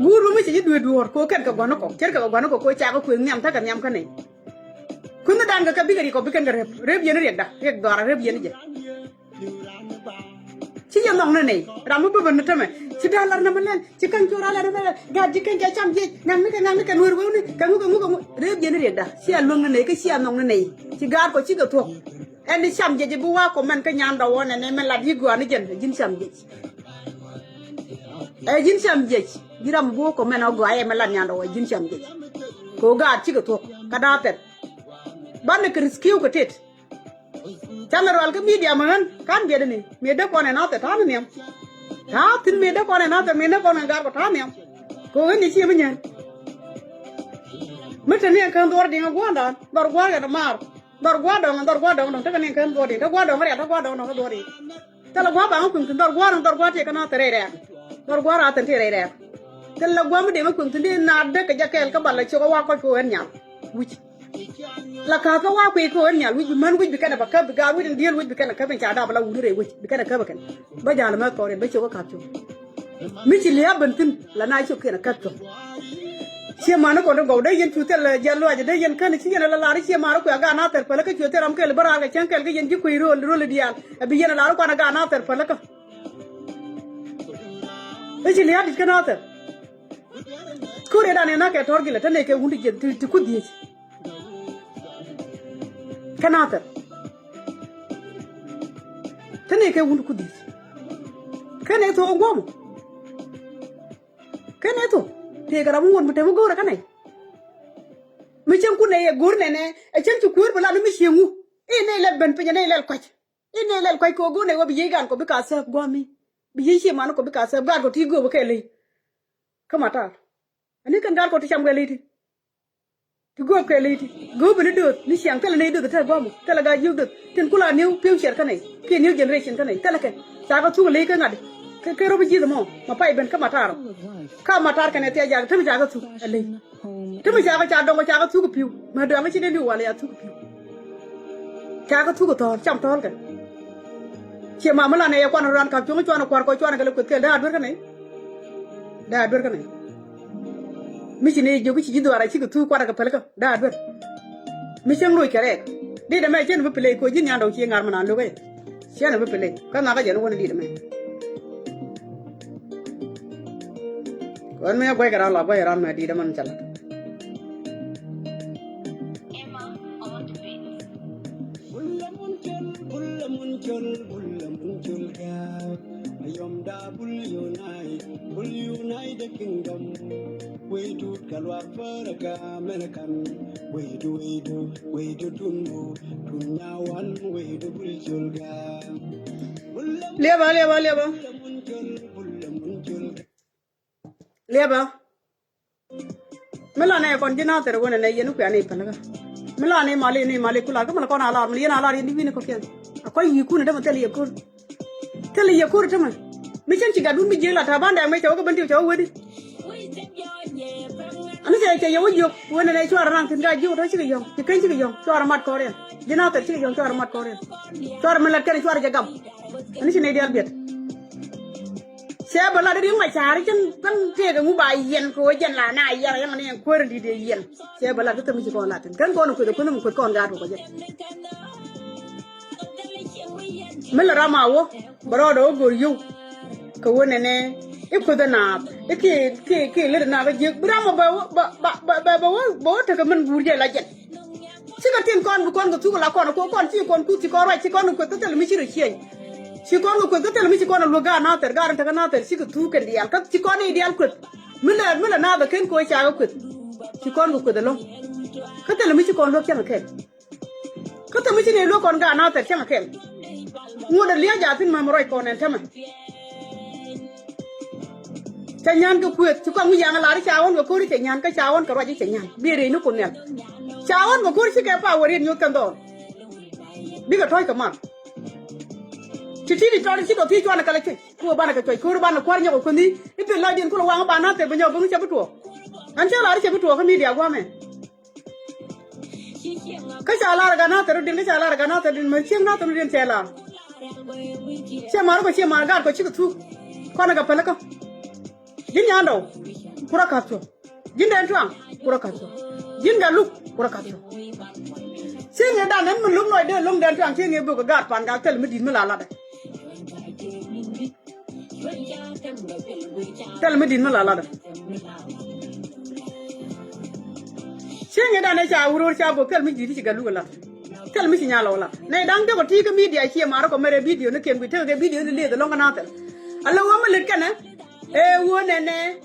guru mi ci duwe duor ko ken ka gono ko cer ka gono ko cha ko ku nyam ta ka nyam ka ne kun da nga ka bigari ko bikan ga rep yene rek da rek dora rep yene je ci yam nong ne ramu bu ben tame ci dalar na malen ci kan ciora la na ga ji kan cham je ngam mi ka nur woni ka mu rep yene rek da ci an nong ne ka ci an nong ne ci gar ko ci ga to en cham je bu wa ko man ka nyam da wona ne men la di go ani jen jin cham je jin cham je jiram bo ko men ogo ay me lan nyando wa jin cham je ko ga ci ga to ka da pet ban ke riskiu ko tet channel ka media man kan je ni me de ko ne na te ta ni ta tin me de ko ne na te me ne ko ne gar ko ta ni ko ni ci me nyen me te ne kan dor di ngo nda dor gwa ga mar dor gwa dong te kan kan dor di dor gwa dong re dor gwa dong no dor di te la gwa ba ko kun dor gwa te kana te re dor gwa ra te re re te la gwa me de ma kun te na de ka ja kel ka balla ci ko wa ko en nyam wuci la ka wa ko en nyam wuci man wuci bi kana ba ka ga wuci diel wuci bi kana ka ben cha da bala wuri re wuci bi kana ka ba kan ba jala ma ko re ba ci ko ka ci mi ci le ban tin la na ci ko na ka to ci ma na ko do de yen tutel jallo aje de yen kan ci yen la la ci ma ko ga na ter pala ka ci ter am kel bara ga chen kel ga yen ji ko ro dial bi yen la ko na ga na ter pala ka e ci le adit kana ter kore da ne na ke torgile tane ke wundi je ti kudi kanata tane ke wundi kudi kane to ngomo kane to te gara mu won mute mu gora kanai mi chen ku ne ye gor ne ne e chen ku kur bala mi shengu e ne le ben pe ne le kwach e ne le kwach ko go ne wo bi gan ko bi ka se gomi bi yi man ko bi ka se gar ko ti go ke le kamata ani kan gar ko ti cham galiti ti go ke liti go bi do ni siang tele ne do ta gomu tele ga yu do tin kula new future kanai ke new generation kanai tele ke sa ga tu le ka ngade ke ro bi ji mo ma pai ben kamata kan te ja ta mi ja ga tu le ta mi ja ga cha do ga tu ko piu ma do ma chi ne ni wala ya tu ko piu cha ga tu ko to cham to ka che ma ma la ne ya kwa ran ka chu cho na kwa ko cho na ga le ko ke da dur kanai mi ci ne jogu ci jido ara ci ko tu ko daga pelka da ber mi ci ngoy kere de de me jen bu play ko jin nyando ci ngar mana lo gay ci na bu play ka na ga jen wona di de me kon me boy gara la boy ran me di de man chala Emma on the beat bullamun chol ga ayom da bul unite the kingdom we do kalwa faraka melakan we do tundu tunyawan we do buljulga leba mela ne kon jina ter wona ne yenu ko ani palaga mela ne male kula ga man kon ala mali na ala ni bi ne ko ken akoy yiku ne dama tele yakur tama mi chen ci gadun mi jela ta banda mai taw ko banti taw wodi anh sẽ yêu yêu quên này cho rằng thằng gái yêu thôi chứ cái yêu thì cái chứ cái yêu cho ra mặt coi đi nào tới chứ cái yêu cho ra mặt coi cho ra mình là cái cho ra cái gầm anh sẽ này đi ăn biệt sẽ bảo là đi mà xả đi chân chân kia cái ngũ bài yên coi chân là này giờ em này quên đi đi yên sẽ bảo là cái tâm chỉ còn là cái con quên nó quên con gạt rồi mình là ra màu bảo đó gửi yêu cái quên này ikut na iki lere na ba jek brama ba ta ka man burje la jet sika tin kon ko tu la kon ti kon ku ti ko ra ti kon ko ta mi chiri chi si kon ko ta mi ti kon lo ga na ter ga ta na ter sika tu kan dial ka ti kon ideal ko mila na ba ken ko cha ko ti kon ko da lo ka ta mi ti kon lo ken ken ka ta mi ti ne lo kon ga na ter ken ken mu da liya ja tin ma mo roi kon en tama chạy nhàn cái quyệt chứ còn bây giờ là đi cháo ăn và cô đi chạy nhàn cái cháo ăn cái loại gì chạy nhàn bia đấy nó còn nè cháo ăn và cô đi cái bao tiền nhiều cần đó biết cái thôi cả mà chỉ đi cho đi chỉ có thi cho là cái này cô bạn là cái cô bạn là quan nhau con đi cái việc lại điện cô là quăng bạn nó thì bây giờ vẫn chưa biết đùa anh chưa lại chưa biết đùa cái mi đi qua mày cái cháo là cái nào thì điện cái cháo là cái nào thì điện mấy chiếc nào thì điện cháo là xe mà gạt có chỉ có thu con là cái phải là không jin yando kura kacho jin den tuang kura kacho jin ga luk kura kacho singe dan nan mun luk noy de lum den tuang singe bu ga gat pan ga tel mi din mala la de tel mi din mala la de singe dan ne cha wuro cha bo tel mi di ci ga lu la tel mi ci nya la ne dan de ko ti ga media ci ma ko mere video ne kem bi te ga video ne le de longa na tel alla wa ma le kana wo nene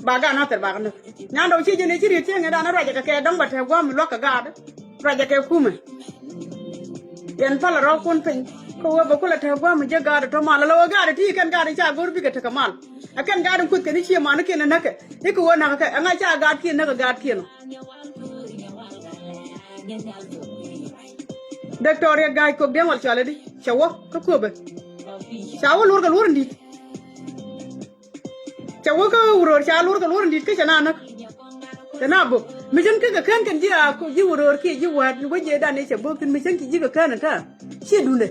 baga na ter baga na nya do chi jene chi ri chi nga da na raja ka dong ba te gwa mi lo ka ga da raja ke kuma yen pala ro kun pin ko wa ba kula te gwa mi je ga da to mala lo ga da ti kan ga da cha gor bi ga te kamal akan ga da kut ke ni chi ma na ke na ka iku wo na ka nga cha ga ki na ga ki no doctor ya ga ko den wal chala di chawo ka ko be chawo lur ga lur ndi chawo ka uror cha lur ka lur ndi ka chana nak kana bo mi jan ka kan ji a ko ji uror ki ji wa wo je da ne cha bo kin mi jan ki ji ka kan ta she du ne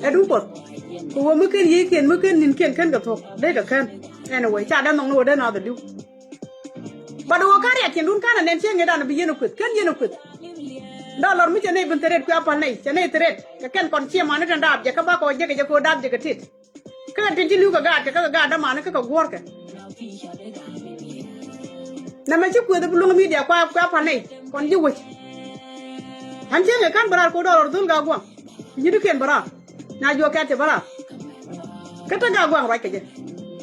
e du pot ko wo mi ken yi ken mi ken nin ken kan ka thok dai ka kan anyway cha da nong no da na da du ba do ka re ken dun kana nen che nge da na bi yeno kut kan yeno kut da lor mi cha ne bin teret ku apal nei cha ne teret ka ken kon che ma na da dab je ka ba ko je ka je ko dab je ka tit ka tin ji lu ka ga da ma na ka gor ka na ma chi ku da bulung mi dia kwa apal nei kon ji wuch han che nge kan barar ko do lor dul ga gwa ji du ken bara na jo ka te bara ka ta ga gwa ra ka je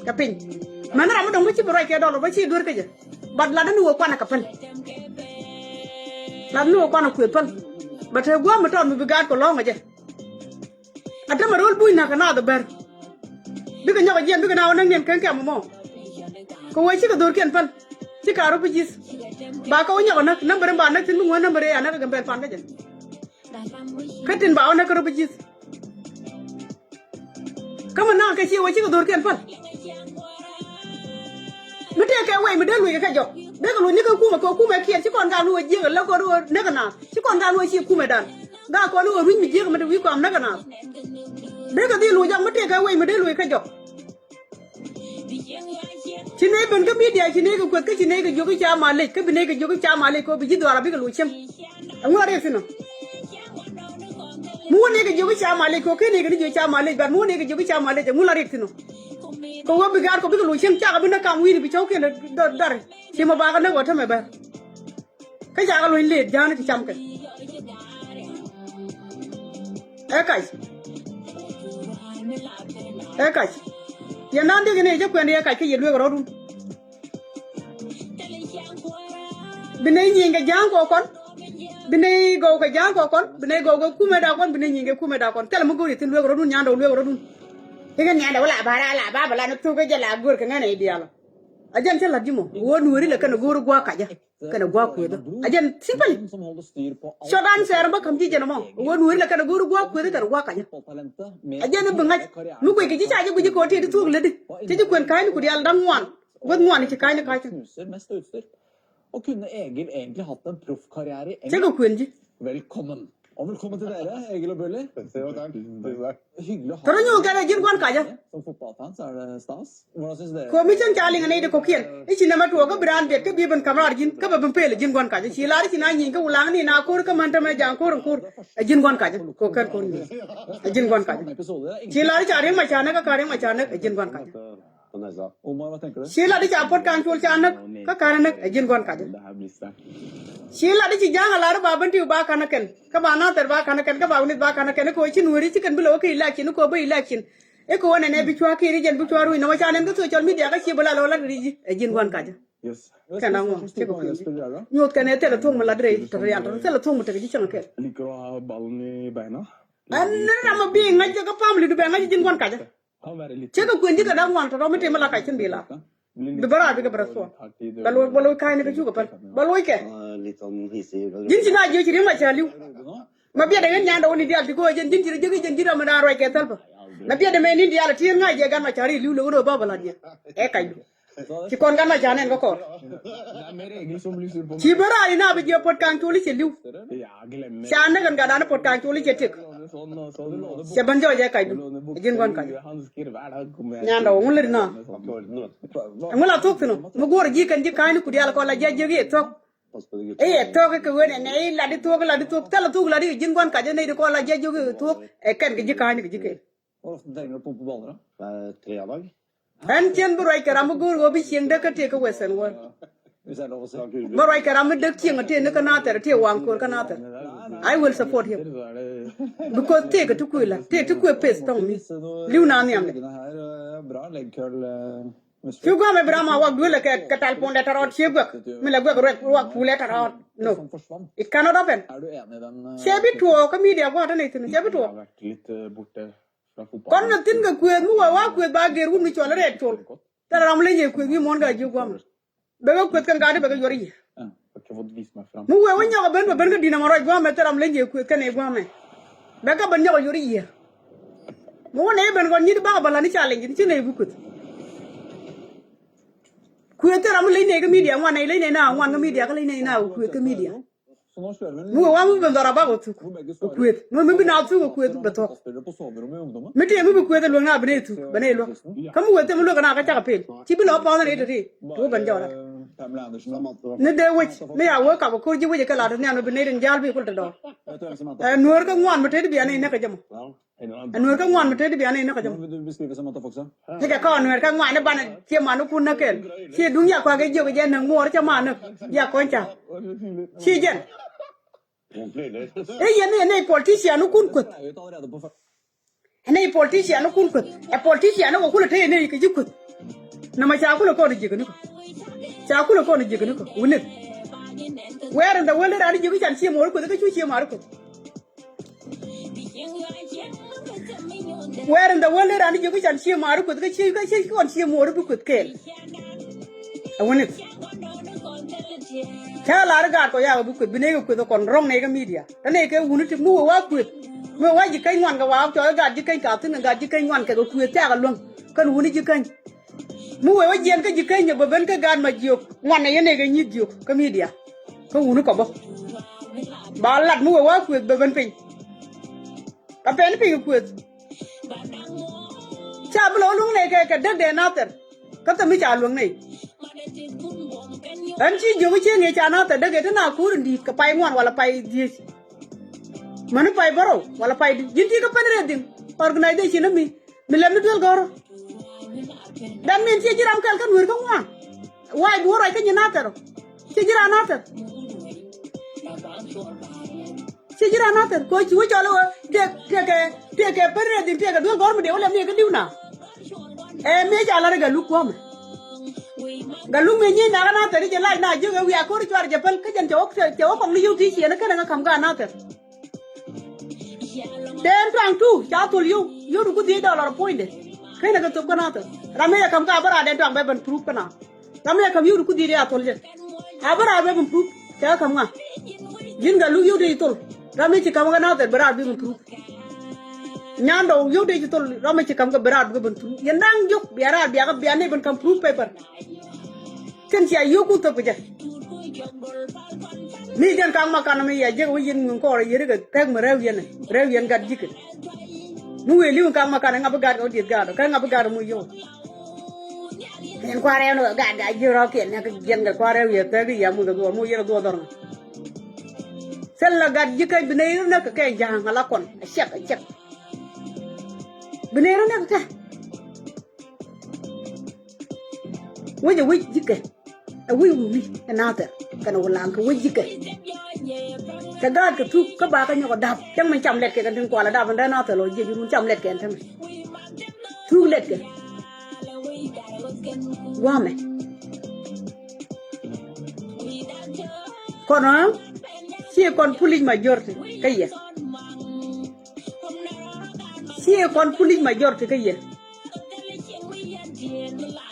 ka pin mana ra ma dong chi bara ke do lor ba chi dur ka je bad la da nu kwa na ka pal la nu kwa na ku pal ba te gwa ma ton mi ga ko lo nga je ata ma rol bui na ka na da ber bi ka nyaga jen bi ka na wona ngem kan ka mo ko wai chi ka dur ken pal chi ka ro bi jis ba ka wonya ko na number ba na tin mu number ya na ka gambel fan ka je ka tin ba na ka ro bi jis kama na ka chi wai chi ka dur ken pal mi te ka wai mi de lu ka jo de ka lu ni ka ku ma kien chi kon ga lu je la ko ru ne ka na chi kon ga lu chi ku ma dan ga ko lu ru mi je ka ma de wi ko am na ka na de ka di lu jang mi te ka wai mi de lu ka jo chi ne ben ka mi dia chi ne ka ko ka chi ne ka jo ka cha ma le ka bi ne ka jo ka cha ma le ko bi ji dwara bi ka lu chem ngwa re sino mu ne ka jo ka cha ma le ko ke ne ka jo cha ma le ba mu ne ka jo ka cha ma le mu la re sino ko wa bi gar ko bi ka lu chem cha ka bi na kam wi bi chau ke na dar chi ma ba ka na ko ta me ba ka ja ka lu le ja na ti cham ka e kai ya nan de ne je ko ne kai ke ye lu ko ru bine nyinga jang ko kon bine go ka jang ko kon bine go ku me da kon bine nyinga ku me da kon tel mu gori tin lu ko ru nyando lu ko ru ke nya da wala ba la no tu ke jala gor ka ngane diala ajan tel la dimo wo nuori la kana gor gwa ka ja kana gwa ko da ajan simple so dan ser ba kam ji jeno mo wo nuori la kana gor gwa ko da kana gwa ka ja ajan bu ngaj mu ko ke ji cha ji bu ji ko te tu le di te ji kon kai ni ku dial dan wan god wan ci kai ni kai Og kunne Egil egentlig hatt en proffkarriere i Check England? Quinji. Velkommen. Og velkommen til dere, Egil og Bulli. Hyggelig å ha Toro nyo kala jin kwan kaja. som fotballfans. Er det stas? Hvordan synes dere? Ko mi chen chali ngane de ko kien. Ichi na matu ko brand bet ke bi ban kamar jin ka ba ban pele jin kwan kaja. Chi lari chi na nyin ka ulang ni na ko ka man ta me jang ko jin kwan kaja. Ko kan ko ni. Jin kwan kaja. Chi lari chari ma chana ka kare ma chana jin kwan kaja. Omar, hva tenker du? Chi lari cha pot kan chul chana ka kare na jin kwan kaja. Chi lari chi jang ala ba ban ti ba kana ken. Ka ba na ter ba kana ken ka ba unit ba kana ken ko chi nuri chi kan bi lo ki election ko ba election. E ko ne ne bi chwa ki ri jen bi chwa ru no ma chana ko social media ka chi bala lo la ri jin kwan kaja. Yes. Kana ngo che ko nyot kan te la thong ma la dre to ya to te la thong ma te ji chang ke Liker å ha ballen i beina? an na ma bi nga je ka family du be nga jin gon kaja Kan være litt... che ko kwendi ka da wan to ma te ma la ka chin bi la be bara bi ka bara so balo kai ne ka chu ka pal balo ke Litt sånn hissig. jin chi na je chi ma cha liu ma bi da nga nya da woni dial ti ko jen jin chi jen jira ma da ro ke talba na bi da me ni dial ti nga je gan ma cha ri liu lo no ba bala je e kai ci kon gan ma cha ne ko Det er mer Egil som blir sur på meg. ci bara ina bi je pot kan to li ci liu Ja, glemmer. cha na gan ga da na pot kan to li ci tek Sånn, og så du låner se ban jo je kai du jin gon kaja hansker hver dag. Kommer jeg... nya ndo ngul na ngula tok no mu gor ji kan ji kan ku dial ko la je je tok tok ke wona ne la di tok tala tok la di jin gon kaja ne ko la je je tok e kan ke ji kan ke ji ke Hvor ofte trenger du å pumpe baller, da? 3 av dag. han chen bu roi karam gor go bi ching de ka te ka wesen wo Hvis det er lov å si. bu roi karam de ching te ne ka na ter te wang ko ka na ter I will support him Så er det... because te ka tu ku la te tu ku pes tong mi liu na ni am Leggene her, bra leggkøll. Fiu gwa me brama wak dwele ke tal ponde tarot chebak me la gwa wak pule tarot no Som forsvant. it cannot happen Er du enig i den? chebi to ka media gwa ta ne tin chebi to Har vært litt borte fra fotball. kon na tin ga kwe mu wa kwe ba ger wu mi chola red tol ta ram le ye kwe mi mon ga ji gwa be ga kwe kan ga de be ga yori Ja, har ikke fått vist meg fram. mu we wonya ga ben ga dina maro gwa me ta ram le ye kwe kan e gwa me be ga ban nya yori ye mu ne ben gon ni ba ba la ni challenge ni ne bu kut kwe ta ram le ne ga media wan ne le ne na wan ga media ga le ne na kwe ka media Så nå kjører vi en mu wa mu ben dara ba go tu hvor begge svarer. kwe mu bi na tu kwe be to Spiller på soverommet i ungdommen. mi te mu kwe ta lo na bne tu bane lo kamu we te mu lo ga na ka ta pel ti bi lo pa na ne te to ban jawra Pamela Andersen. ne de we me ya wo ka ko ji we ka la ne no bne den jal bi ko ta do Vet du hvem som heter? nuor ka ngwan mate bi ane ne ka jam nuor ka ngwan mate bi ane ne ka jam Vil du beskrive Samantha Foxa? ne ka ko nuor ka ngwan ne ban ti ma no kun na ken ti dunya kwa ga je ga ne ngor cha ma ne ya ko cha ti jen e ye ne politician no kun ko Jeg er ute allerede på ne politician no kun ko e politician no ko te ne ka ji ko na ma cha ko ni ji ko ni ko cha ko ni ji ko ni ko woni where in the world are you can see more ko ka chu chi mar ko where in the world are you can see mar ko ka chi ko chi more bu ko ke woni cha la ga ko ya bu ko bi ne ko kon rong ne ga media ta ne ke woni ti mu wa ko mu wa ji kai ngwan ga wa cho ga ji kai ka tin ga ji kai ngwan ka ko ku ta ga long kan woni ji kai mu wa jen ka ji kai ne ba ben ka ga ma ji ngwan ne ne ga ni ji ka media ko woni ko ba ba lat mu wa ku ba ben pin ka pen pin ku cha bu lo lung ne ka de de na ter ka ta mi cha lung ne dan chi jo che nge cha na ta de ge na ku ri ka pai ngwan wala pai di manu pai baro wala pai jin ti ka pen re din organization mi la mi dol goro dan min che jiram kal kan wer ka ngwan wa du ro ka ni na ter che jira na ter che jira na ter ko chu cho lo de ke pen re din te ka dol goro mi de wala mi ka diu na e me cha la ga lu ko ma galu me ni na na ter je la na je ga wi akor chwar je pel ka jan jo ko li yu ti chi na ka na kam ga na ter den tang tu cha tul yu ru ku di dollar point kai na ga to ka na ter rame ya kam ka bara den tang be ban proof kana rame ya kam yu ru ku di ya tul je abara be ban proof cha kam nga jin galu yu di tul rame chi kam ga na ter bara be ban proof nyando yu di tul rame chi kam ga bara be ban proof ye nang juk biara biya ga biya ne ban kam proof paper kan sia yu ku to ga mi jan kang makan mi ya je wo yin ngun ko ye ga tek ma rew yen gad jik mu we li kang makan ngab gad o dit gad ka ngab gad mu yo en kwa rew no gad ga je ro ken na jen ga kwa rew ye te ga ya mu ga do mu ye do dor sel la gad jik ay bine na ka ke jang ala kon chek bine na ka wo je wi jik wi wi na ta kana wala ka wi jik ka gad ka tu ka ba ka nyoko dab chang man cham let ke kan tin kwa la dab da na ta lo je ju cham let ke tan tu let ke wa me kono si kon puliñ majorité kayya si kon puliñ majorité kayya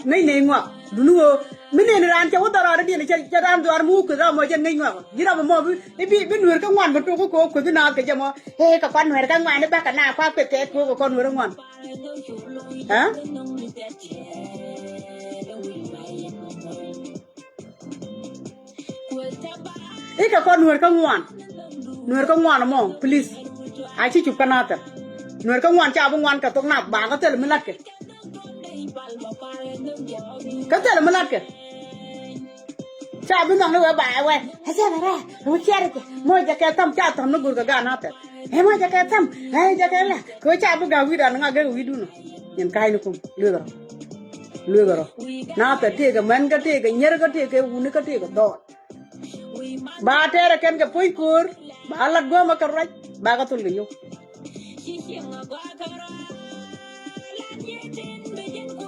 ngay ne ngwa dunuo mine ni ran cha wotara ra ni cha ran do ar mu ku ra mo jen ngay ngwa gira mo bi nuer ka ngwan to ko na ka jamo he ka kon nuer ka ngwan ba ka na kwa pe ke ko kon nuer ngwan ha e ka kon nuer ka ngwan mo please ai chi chup kanata nuer ka ngwan cha bu ngwan ka to na ba ka tel milat ke tel milat ke cha bu nang we ba we ha cha ra ru cha re mo ja ka tam cha tam no gur ga na ta he mo ja ka tam he ja ka la ko cha bu ga wi da nga ga wi du no yen kai no ko le garo na ta te ga man ga te ga nyer ga te ga uni ka te ga do ba tere ken ga puy kur ba la go ma ka raj ba ga tul yo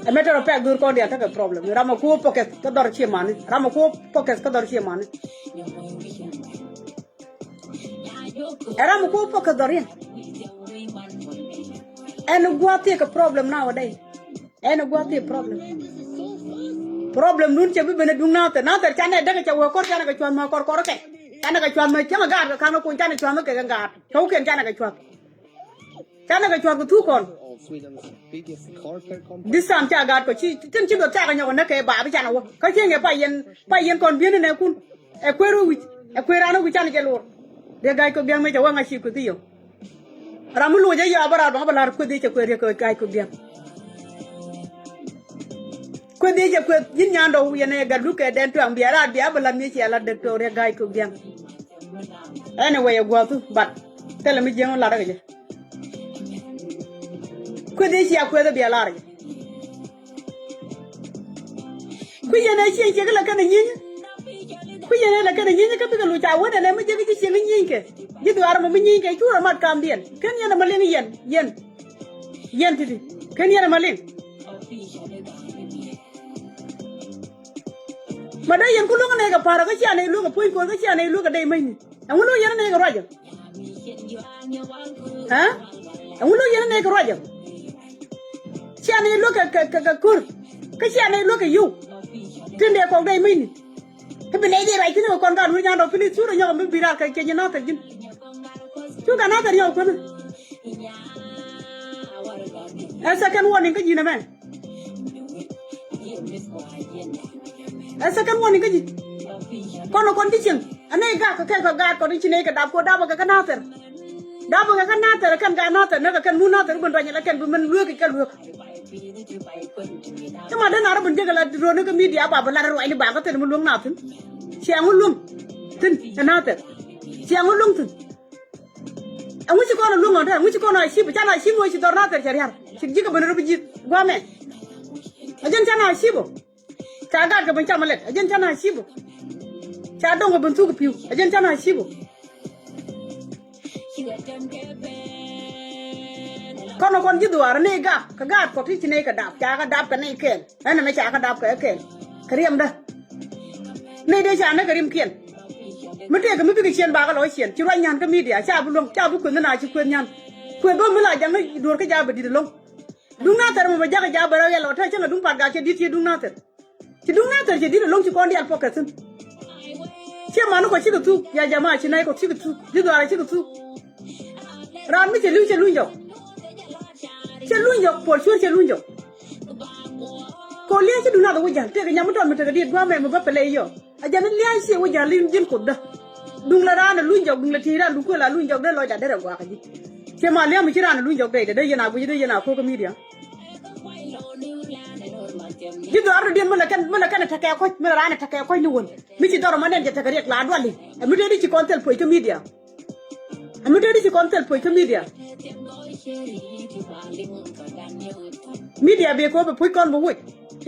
a matter of fact dur ko dia ta ka problem ramo ko pocket ka dor chi mane ramo ko pocket ka dor chi mane ramo ko pocket dor yen and what take a problem nowadays and what take problem nun che bi bene dung na ta chane daga cha wo kor chane ka chwan ma kor ke chane ka chwan ma chama gar ka no ko chane chwan ma ke ga ko ken chane ka chwan ko tu kon this time cha gar ko chi tin chi do cha ka nyo na ke ba bi chane wo ka chi nge pa yen kon bien ne kun e kweru wi e kwera no wi chane ke lor de gai ko biang me ja wa nga chi ku ti yo ramu lu ja ya bara ba la ko de che kwere ko gai ko biang ko de je ko yin nyando yene ga duke den to ambiara dia bala mi ci ala doctor gai ko biang anyway go to but tell me jeng la daga je ko de ci akwe da biala ra ku yene ci ci la kana nyin ku yene la kana nyin ka bi lu cha wona ne mi je ci nyin ke ji do ar mo nyin ke tu mat kam bien ken yene ma len yen titi ken yene ma len mada yen ku lunga ne ga para ga chane lu ga puin ko ga chane lu ga dai mai ni angulo yen ne ga raja ha angulo yen ne ga raja chane lu ga kur ka chane lu ga yu tinde ko dai mai ni te bene dai rai tine ko ga nu nya do fili sura nya mi bira ka ke na ta jin tu ga na ta nya ko a second warning ka jina men a second warning ka ji kono condition anai ga ka ga condition ka da ko da ba ka na ter kan ga na ter na ka kan mu na ter bun ranya la kan bu men lu ka lu cuma da na ra bun je ga la ro ne ka media ba ba la ro ai ba ka ter mu lu na tin siang lu tin na ter siang lu tin angu ci kono lu ngada angu ci kono shi bu chana shi mo shi dor na ter char yar ci ji ka bun ro bi ji gwa me ajen chana shi bo cha ga ka ban cha malet ajen chana shibo cha dong ban su ku piu ajen chana shibo kono kon ji duar ne ga ka ga ko ti ne ka dap cha ka dap ka ne ken ana me cha ka dap ka ken kriem da ne de cha na krim ken mete ka mi bi chen ba ka lo chen ci ro nyan ka media cha bu long cha bu ku na ci ku nyan ku bo mi la jang dur ka ja ba di long dung na tar mo ba ja ka ja ba ra ya lo ta cha na dung pa ga che di ti dung na tar ci dung na tar ci di long ci kon di al pokasin ci ma no ko ci tu ya jama ci nay ko ci tu di do ara ci tu ran mi ci lu jo por sure ci lu jo ko le ci dung na do ja te ga nyamu ton mi te ga di gwa me mo ba pele yo ajan liya se wo jalin jin ko da dung la rana luñ jog dung la tira lu ko la luñ jog de lo da dere gwa kaji ke ma liya mi kirana luñ jog de yana bu de yana ko media jido ardo dem mala kan ta kay ko mala rana ta kay ko ni won mi ci doro manen je ta rek la doli mi de ci kontel poy to media mi de ci kontel poy to media media be ko be poy kon bo wuj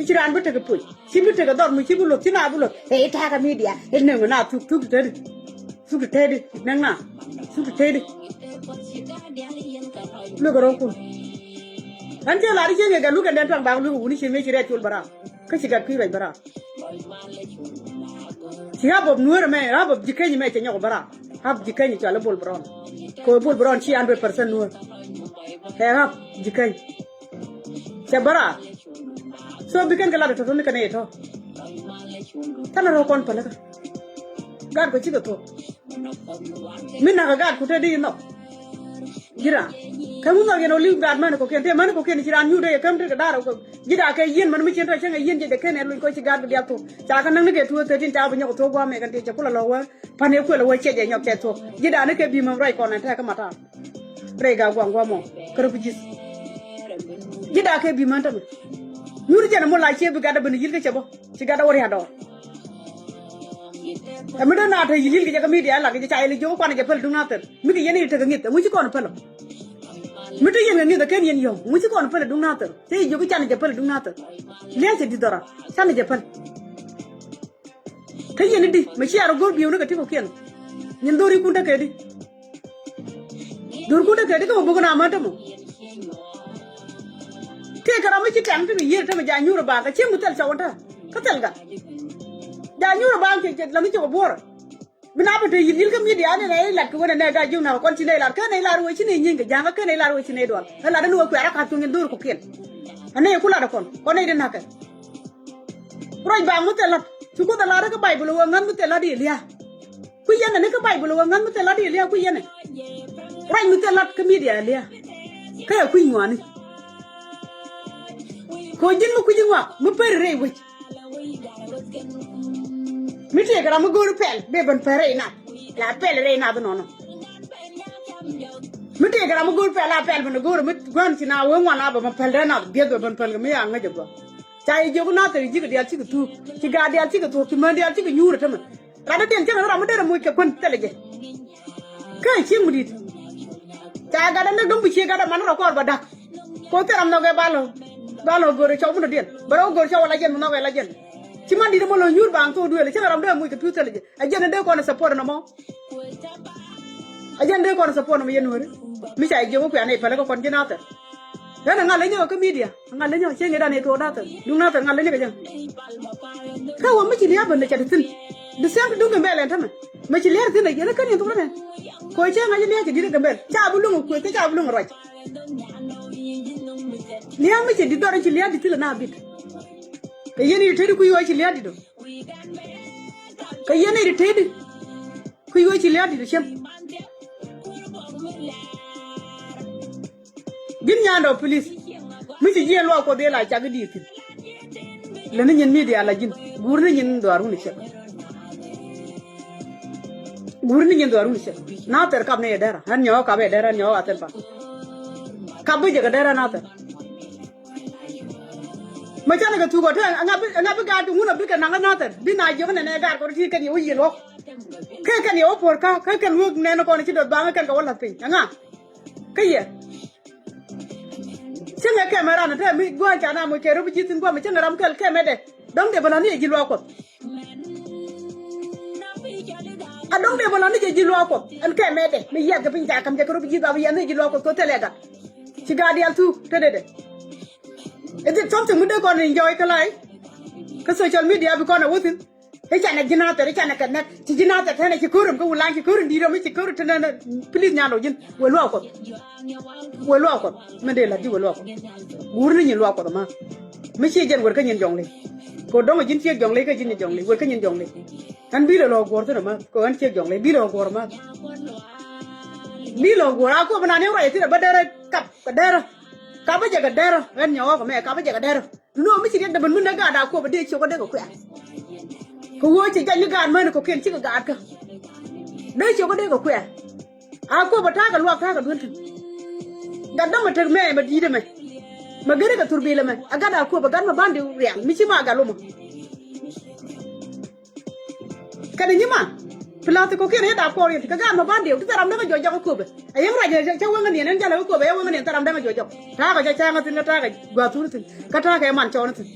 ci ran bu te ko poy ci bu te ko dor mi ci bu lo ci na bu lo e ta ka media e ne na tuk tedi nang na tuk tedi lu ko ron kun ante la ri je ga lu ga den tang ba lu wuni ci me ci re ci bara ka ci ga pi rai bara ci ha bob nuer me ha bob jikeni me ci nyako bara ha jikeni ci ala bol bron ko bol bron ci 100% nuer he ha jikeni ci bara so biken ga la to ni kana to tan ro kon pala gad ko ci ga to min na ga gad ku te di no gira kamu ngal geno liu gad man ko ken te man ko ken ci ran nyude kam te ga dara ko gida kay yen man mi ci to cenga yen je de ken lu ko ci gad bi to ta ka nang ne ke tu te tin ta bu nyako to gwa me kan te ci kula lo wa pane ko lo wa ce je nyok te to gida ne ke bi mam rai ko na ta ka mata re ga gwa gwa mo kar bu gis gida ke bi man ta ñuri jena mo la ci bi gada ben yil ke ci bo ci gada wori hado mi do na ta yil ke ga media la ke ci ay li jo ko na je pel du na ter mi ke yene te ga ngit mu ci ko na pel mi to yene ni da ken yen yo mu ci ko na pel du na ter te jo ko ci je pel du na ter le ci di dora san je pel te yene di ma ci ara gor bi yo na ti ko ken ñen dori ku ta ke di dor ku ta ke di ko bu na ma ta mo te kara mi ci tang te yir te ma ja nyura ba ka ci mu tel sawanta ka tel ga ja nyura ba ke la mi ci ko bor bina ba te yil ka mi dia ne ne la ko ne ga ju na kon ci ne la ka ne la ro ci ne nyinga ja ka ne la ro ci ne do la da no ko ara ka tu ngin dur ko ken ane ku la da kon ne de na ka roy ba mu tel la ci ko da la ka bible wa ngan mu tel la di liya ku yene ne ka bible wa ngan mu tel la di liya ku yene roy mu tel la ka mi dia liya ka ku nyani ko jin mu ku jin wa mu per re wuc mi te gara mu gor pel be ban pere na la pel re na no no mi te gara mu gor pel la pel ban gor mi gon ci na wo ngwana ba ma pel re na be do ban pel mi ya nga jabo chai je ko na te ji ga dia ci tu ci ga dia ci tu ki man dia ci nyura ta ma ra da den ci ra mu de mu ke kon tele je kai ci mu dit cha ga da na dum bi ci ga da man ro ko ba dak ko te ram no ga balo gore chaw mu den baro gore chaw la jen no ga la jen ci man di mo lo nyur bang to duele ci ram de mu ke tutele je a jen de ko na support no mo a jen de ko na support no yen wore mi sai je ko ya ne pele ko kon jinata dana ngale nyo ko media ngale nyo che ngeda ne to data du na ta ngale ne ga jen ka wa mi ci liya ban ne ci tin de sem du ngambe len tan ma ci leer tin ne kan to ne ko che ngaji ne ci di ga mbel cha bu lu ko te cha bu lu roj liya mi ci di doro ci liya di tila na bit ka yene di tedi ku yo ci liya di do ka yene di tedi ku yo ci liya di do chem gin nyando police mi ci je lo ko de la ca ga di tin le na ñen media la jin gur na ñen do aru ni chem gur ni ñen do aru ni chem na ter kam ne dara han ñoo ka be dara ñoo atel pa ka bu je ga dara na ter ma cha ga tu ko ta nga bi ga tu nguna bi ka na na ta bi na je ne ga ko ti kan yo yi lo ka kan yo por ka kan lu ne no ko ni ti do ba kan ka wala pe nga ka ye chenga kamera na ta mi gwa cha na mo ke ru bi tin gwa ma chenga ram kal ke me de dong de bana ni ji lo ko a dong de bana ni ji lo ko an ke me de mi ya ga pin ja kam ja ko ru bi ba ya ni ji lo ko tele ga ci ga dial tu te de is it something we don't enjoy kalai ka social media bi ko na wutin e cha na jinata e cha na kan ci jinata tane ci kurum ko wulan ci kurum di do mi ci kurum tane please nyalo jin we lo ko me de la di we lo ko gur ni lo ko ma mi ci jen wor ka nyen jong le ko do ma jin ci jong le ka jin jong le wor ka nyen jong le kan bi lo gor to ma ko an ci jong le bi lo gor ma bi lo gor ko bana ne ra ti ba dara kap ka dara ka ba jaga dara en nyawa ko me ka ba jaga dara no mi ci de ban mun ga da ko ba de ci ko de ko ya ko wo ci janni gaan man ko ken ci ga gaat ka dai ci ko dai ko kuya a ko ba ta ga luwa ta ga dunta gadda ma tar me ma dide me ma gare ga turbi le me aga da ko ba gan ma bande real mi ci ma ga lo mo kada nyima plate ko ken da ko ri ka gan ma bande to taram da ga jojo ko be ayam ra je ca wanga ne nan jala ko be wanga ne taram da ga jojo ta ga ca ma tin ta ga gwa turtin ka ta ga man chawna tin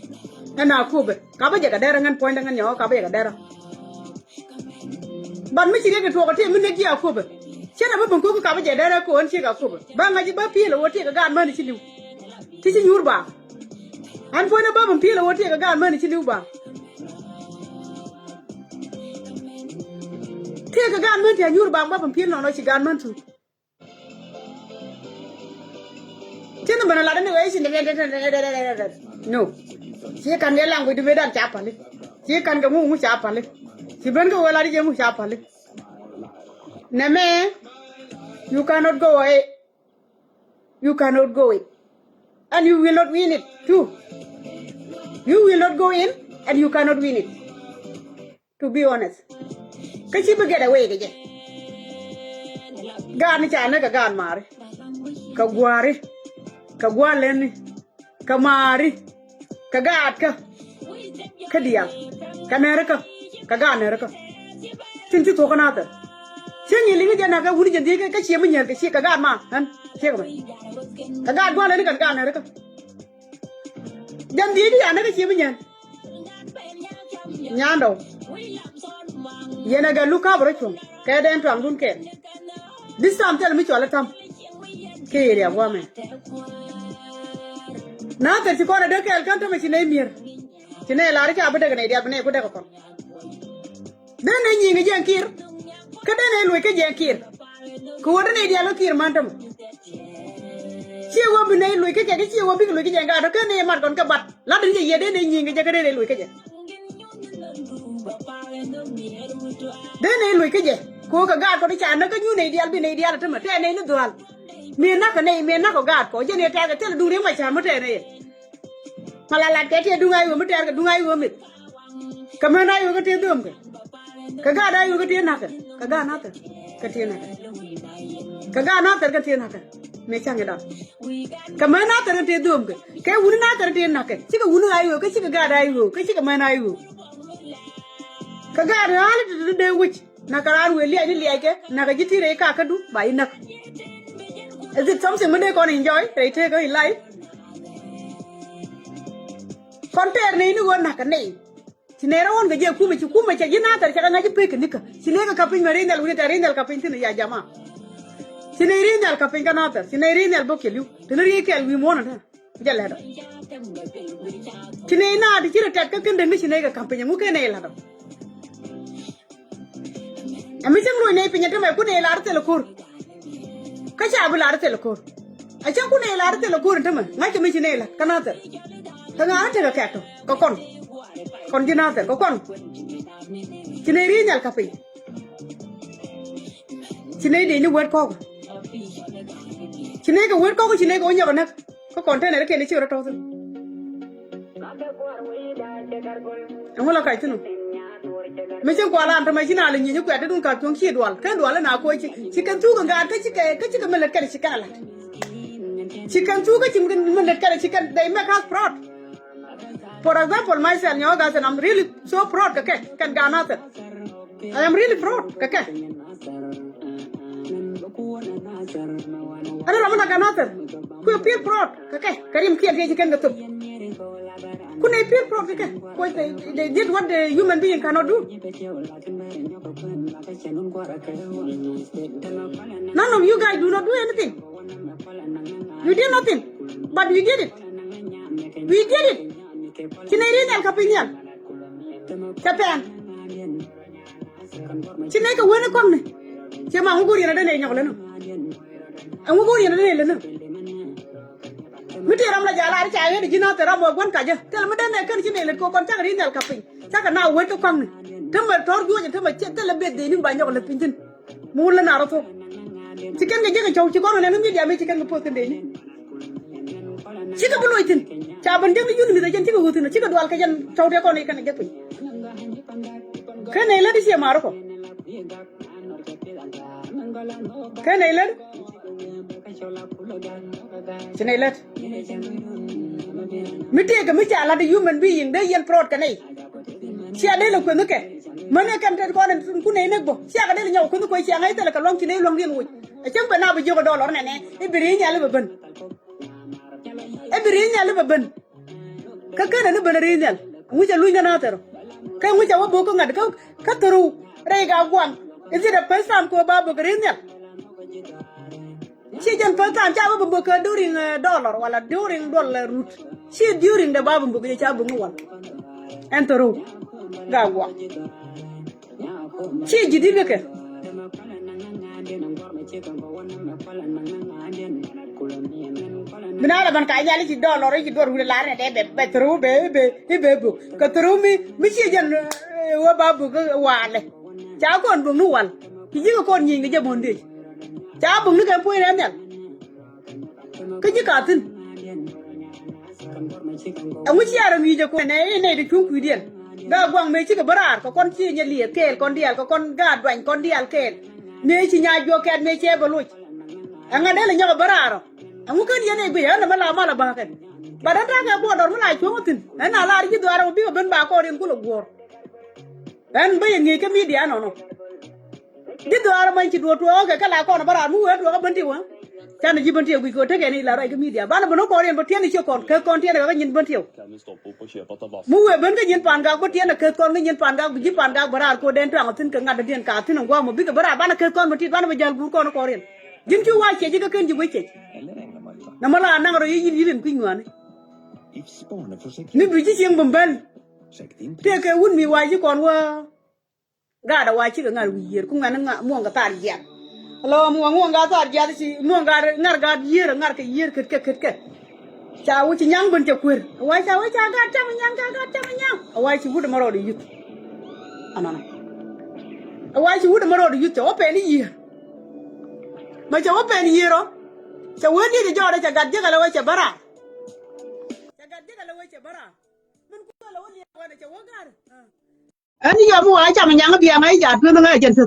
na ko be ka ba je ga dara ngan point ngan yo ka ba ga dara ban mi ci ga to ko te min ne gi ko be cena ba ban ko ka ba je dara ko on ci ga ko be ba nga ji ba pile wote ga gan man ci liw ti ci nyur ba an fo na ba ban pile wote ga gan man ci liw ba te ga gan man ta nyur ba ba ban pile no ci gan man tu cena bana la ne wai ci ne no ci kan ne langu di medan cha pale ci kan ga mu cha pale ci ban ga wala di mu cha pale na me you cannot go away you cannot go in and you will not win it too you will not go in and you cannot win it to be honest ka ci bëgg da way ga je gaan ci na ga gaan mari ka guari ka gwalen ka mari ka gaat ka dial ka neraka ka gaan neraka tinti to kana ta sen yi lingi jana ka wuri jandi ka ci mun yar ka ci ka gaan ma han ce ka gaat gwalen ka gaan neraka jandi di ana ka ci mun yar nyando yena ga luka brochum ka den to angun ke this time tell me chola tam ke area wa me na ta ci ko na de kel kan to me ci ne mir ci ne la ri ka ba daga ne dia ne ko daga kon dan ne ñi nga jankir ka de ne lu ke jankir ko wada ne dia lo kir man tam ci wo bi ne lu ke ci wo bi lu ke janga do ke ne mat kon ka bat la de ye de ne ñi nga jaga de ne lu ke je de ne lu ke je ko ka ga ko di cha na ka ñu ne dia bi ne dia ta ma te ne ni dwal me na ka ne me na ko ga ko je ne ta ga te du re ma cha ma te ne malala ke te du ngai wo ma te ga du ngai wo mi ka ma na yo ka te dum ka ga da yo ka te na ka ga na ta ka te na ka ga na ta ka te na ka me cha ngada ka ma na ta te dum ka wuni na ta te na ka ci ka wuni ayo ka ci ka ga da yo ka ci ka ma na yo ka ga da hali de wuci na karar weli ani li ake na ga jitire ka ka du bai na is it something we can enjoy right take in life compare ne ni wona ka ne tinera won ga je kuma ce gina tar ka ngaji pe ka nika sine ga kapin mare ndal wuri tare ndal kapin tin ya jama sine ri ndal kapin ka natar sine ri ndal bokelu tinari kel wi mona ta jalla do sine na di cire tat ka kende mi sine ga kapin mu ke ne la do ami sem ro ne pinya te me ku ne la arte le kur ka cha bu la arte le kur a cha ku ne la arte le kur te me ngaji mi sine la kanatar ka ngata ga kato ko kon dinata ko kon cine ri nyal kape cine de ni wet ko cine ga wet ko cine ga onya bana ko container ke ni chiro to amula kai tunu me chen ko ala anta ma cina ala nyi ko ata dun ka ton ki dwal kan dwal na ko ci kan tu ga ta ci ka melet ka ci kan la ci kan tu ga ci melet ka ci kan they make us proud. For example, myself, guys, and I'm really so proud. Can Ganata. I am really proud. I don't know what Ganata. Who feel proud? Karim can't get the top. Could they feel proud? They did what the human being cannot do. None of you guys do not do anything. You did nothing, but we did it. We did it. Cine ri nel kapinyal kapen cine ka wona kon ne ci ma nguri na dane ñok la no nguri na dane la no mi teram la jala ri caage di jina teram mo gon kaje tel ma dane kan cine le ko kon ta ri nel kapin ta ka na won to kon ne tama tor goje tama ci tel bedde ni ba ñok la pintin mu la na rato ci kan nga jega ciow ci kono ne no mi diame ci kan nga poste ndeni ci ka buloy tin ca ban dem yunu mi da jan ci ka wutina ci ka dwal ka jan tawte ko ne kan gekk cái này là đi xem mà rồi cái này là mít cái mít chả là the human being đây yên fraud cái này xe đây là quyền nước cái mà này cần con cũng này nước bộ xe cái đây là nhau cũng quay xe ngay tới là cái long chỉ này long điên rồi chắc bên nào bây giờ cái dollar này nè cái bì nhà là bền cái bì nhà là bền cái này nó bền rồi nè ngui cho lui cái nào rồi cái ngui cho bố con ngặt cái turu đây cái quăng cái gì là first time của ba bố cái nè she just first time cha bố cái during dollar hoặc là during dollar root she during the ba bố cái cha bố ngon anh turu cái quăng she gì đi cái Bina la ban kaya li do lori ki do ru la ne be tru be bu ka tru mi chi jan wa babu ka wa le cha kon bu nu wal ki ji ko nyi ngi je mon di cha bu nu ka pui ran ne ka ji ka tin awu chi ara mi je ko ne de chu ku dien ga gwang me chi ka barar ko kon chi nya li kel kon dial ko kon ga dwan kon dial kel me chi nya jo ket me che balu anga de la nya bararo amu kan yene be yana mala ba kan badata ga bo dor mala chuotin na la ri do ara bi ben ba ko rin kulo gor en be ngi ke media no di do ara man ci do to ga kala ko na bara mu we do ga banti wa tan ji banti gu ko te ke ni la ra ke media bana bono ko rin bo tien ci kon ke kon tien ga nyin banti mu we ben ga nyin pan ga bo tien ke kon ga nyin pan ga ji pan ga bara ko den tang tin ka ngad den ka tin ngwa mo bi ga bara bana ke kon bo ti bana ba jal bu ko no ko rin jim ci wa ce ji ga ken ji bo ce na mala nang ro yin yin ku ngwan ni bi ji sing bomban te ke un mi wa ji kon wa ga da wa ci ga ngar wi yer ku ngan nga mo nga tar ya lo mo ngo nga tar ya ci mo nga ngar ga yer ngar ke yer ke cha wu ci nyang ban te kur wa cha ga tam nyang wa ci wudu maro di yut anana wa ci wudu maro di yut o pe ni yer ma cha o pe ni yero cha wani da jawara cha gadje kala wace bara mun ku kala wani ya wani cha wagar ani ya mu ai cha manyang biya ngai ja tu ngai jen tu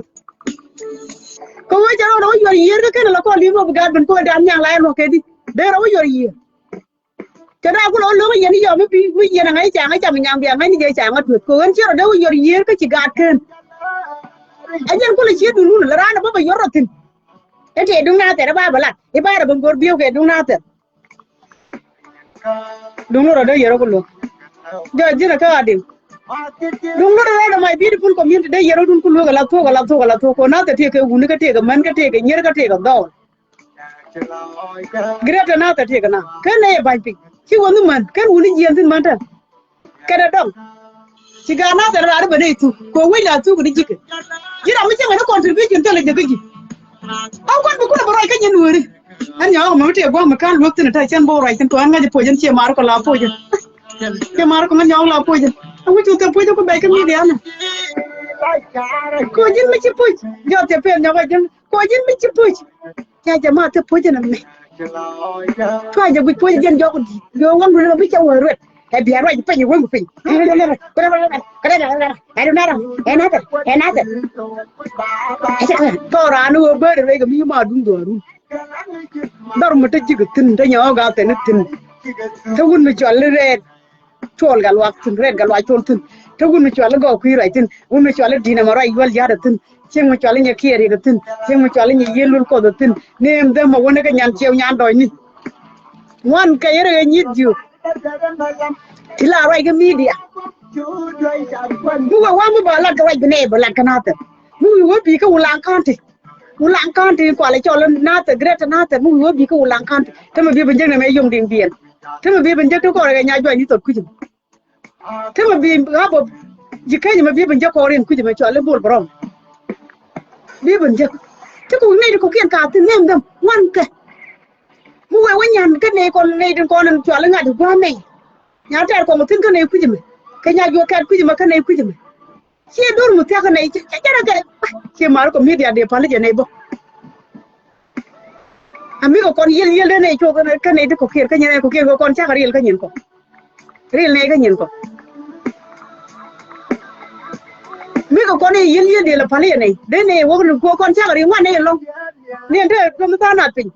ko wa cha ro yo yer ka kana la ko li mo ga ben ko da nyang lai ro ke di de ro yo yer cha da ku lo lo yen yo mi bi yen ngai cha manyang biya ngai ni je cha ngat tu ko an cha ro yo yer ka chi gad ken ajen ku le chi du nu la ra na ba yo ro tin ete dung na te ba bala e ba ra bon gor biu ke dung na te dung ro do yero ko lo do jina ka adi dung ro da my beautiful community de yero dun ko lo la to ko na te ke gun ka te ga man ka te ga nyer ka te ga do greta na te ke na ka ne ba pi chi wonu man kan wuni jien tin man ta ka da dong chi ga na te ra ba ne tu ko wi la tu ko di jike jira mi che na contribution te le de gi au con buku na borai ka nyen wuri an yawo ma mute gwa makan lokti ta chen borai tin to an ga pojen che mar ko la pojen ke mar ko nyawo la pojen an wutu ta pojen ko bai ka mi dia na ko jin mi chi poj yo te pe nyawo jin ko jin mi chi poj ya jama ta pojen na me to ja bu pojen jen yo ko yo wan ru bi cha wori e bi ara pe ni won pe to ra nu be re ga mi ma dun do ru dar ma ta jiga tin ta nyaw ga ta ni tin ta won mi chol re chol ga lwak tin red ga lwa chol tin ta won mi chol ga ku rai tin won mi chol dina ma rai wal ya da tin cheng mi chol nya kieri da tin cheng mi chol nya yelul ko da tin nem da ma wona ga nyan chew nyan doy ni wan ka yere ga nyit ju ila rai ga media bu wa mu ba la ga rai ne ba la kanata mu wo bi ka ulang kanti ko la chol na ta greta na ta mu wo bi ka ulang kanti ta ma bi ban jeng na me yong ding bien ta ma bi ban jeng to ko ga nya joy ni tot ku ji ta ma bi ga bo ji ka ni ma bi ban jeng ko rin ku ji ma chol bol brom bi ban jeng ta ko ne ko kien ka tin nem dam wan ka mu wa nyan ka ne ko ne din ko nan chol nga du ko me nya ta ko mu tin ka ne ku ji me ka nya jo ka ku ji ma ka ne ku ji me si dur mu ta ka ne jara ga si mar ko media de pale je ne bo amigo kon yel ne cho ka ne ko kien ka nya ko kien ko kon cha ka riel ka nyen ko riel ne ka nyen ko mi ko koni yin de la pali ne de ne wo ko kon cha ri ngwan ne long ne de ko ta na pin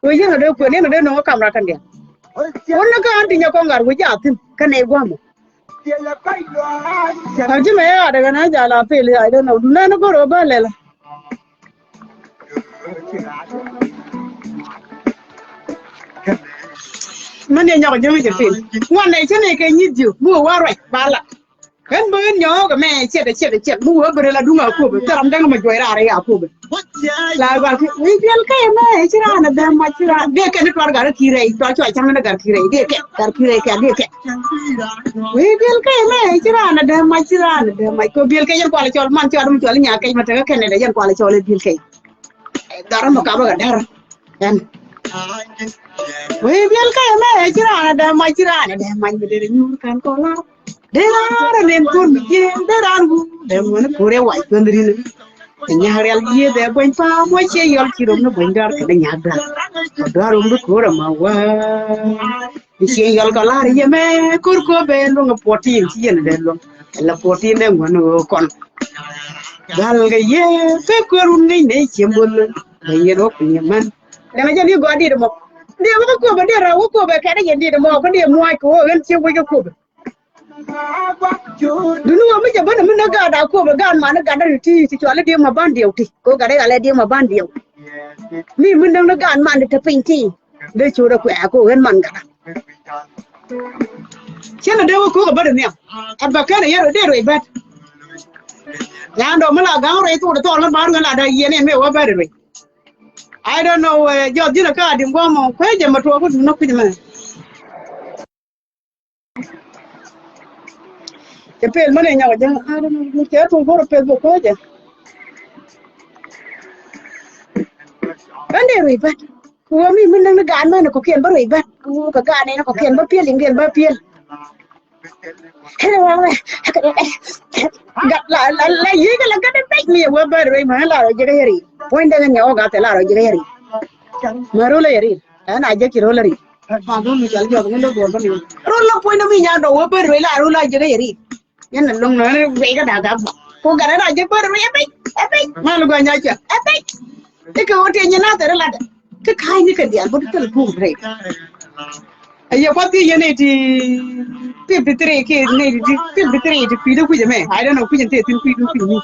wo yin de ko ne de no kamera kan dia wonna ka anti nya ko ngar wo ja tin kan e gwa mo ta ji me ya daga na ja la pe le I don't know na no ko ro ba le la man ne nya ko jemi je pin ngwan ne che ne ke nyi ju bu wa re ba la kan bu nyo ga me che bu wa bre la dunga ko be taram danga ma joy ra ya ko be la ba ki wi del ka me chira na da ma chira de ke ni tor gar ki re to cho chang na gar ki re de ke gar ki re ke de ke wi del ka me chira na da ma ko bil ke yan ko la chol man cho dum chol nya ke ma ta ke ne de yan ko la chol bil ke daram ma ka ba ga dar yan wi bil ka me chira na da ma de nyu kan ko la de ra nen kun je de ran bu de mo ne pore wa ko ndri ne nya real ye de bon fa mo che yol ki rom no bon dar ka nya da darum du ko ma wa che yol ka la ye me kur ko be lo nga potin ti yen de lo la potin de mo no kon dal ga ye fe ko ru ni ne che mbol de ye ro ni man de ma je ni go di de mo de mo ko be de ra wo ko be ka de ye di de mo ko de mo ko ren che wo ko be dunu wa mija bana mun ga da ko ba ga ma na ga da ti to ala de ma ban dio ti ko ga da ala de ma ban dio mi mun dan ga ma da ta pinti de chu da ku a ko hen man ga chena de ko ga bada ne abba kana yaro de roi bat ya ndo mala ga roi to da to la ba ga da yene me wa ba roi I don't know jo dina ka dim go mo ko je ma to ko no ku ma cái pel mà này nhau chứ ai đâu cái tôi có pel bộ có chứ vấn đề rồi bạn của mình đang gan mà nó có kiện bắt rồi bạn của cái gan này nó có kiện bắt pel liền kiện bắt pel gặp là gì cái là cái đấy nhiều quá bắt rồi mà là rồi cái gì point đang nhau gặp là rồi cái gì mà rồi là gì anh ai chứ rồi là gì mà tôi mình chơi cho nó buồn bao nhiêu rồi là point nó bị nhau đâu bắt rồi là rồi là cái gì nhân là lông nó vẽ cái đào tạo cô cả đó chứ bớt rồi epic mà lúc nào chứ epic cái câu chuyện như nào thế là cái khai như cái điện bớt cái buồn rồi ai giờ phát cái này thì tiếp cái này thì tiếp thì quý đâu quý gì mẹ ai đó nó quý gì thế quý đâu quý gì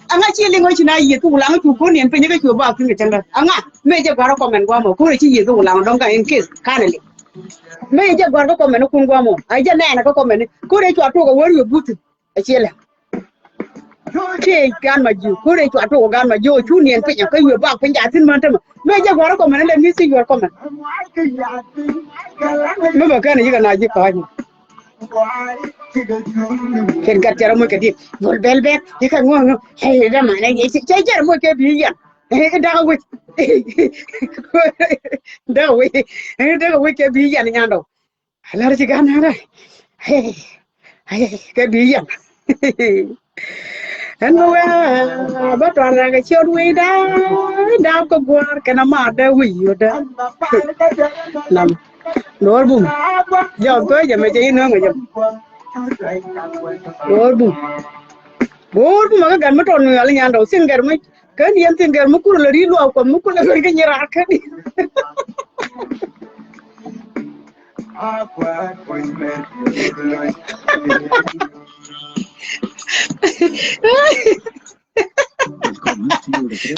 anh ấy chỉ liên quan chuyện này giờ tôi làm tôi có niệm phải những cái chuyện bảo cái chẳng là anh ấy mấy giờ qua comment qua mà cô ấy chỉ giờ tôi làm đông cái in case cái này mấy giờ qua comment nó cũng qua mà ai giờ này nó có comment cô ấy chọn tôi cái word bút achela che gan ma ju ko re to to gan ma jo chu nien pe ka yu ba pe ja tin man tam me ja goro ko man le mi si yor ko man me ba kan yi kana ji ka ni ken gat jara mo ke di bol bel be di ka ngo ngo he da ma ne ji che jara mo ke bi ya he da wi da wi ke bi ya ni ando ala ji gan ha he cái bí vậy anh nói bắt toàn là cái chiêu đuôi đau có qua cái nó mà đau hủy rồi đó làm đổ bùn giờ tới giờ mày chơi nữa mày giờ đổ bùn mà cái gần mất tròn người là nhà đầu xin gần mấy cái điên xin gần mất cũng là đi luôn còn mất cũng là cái nhà rác cái đi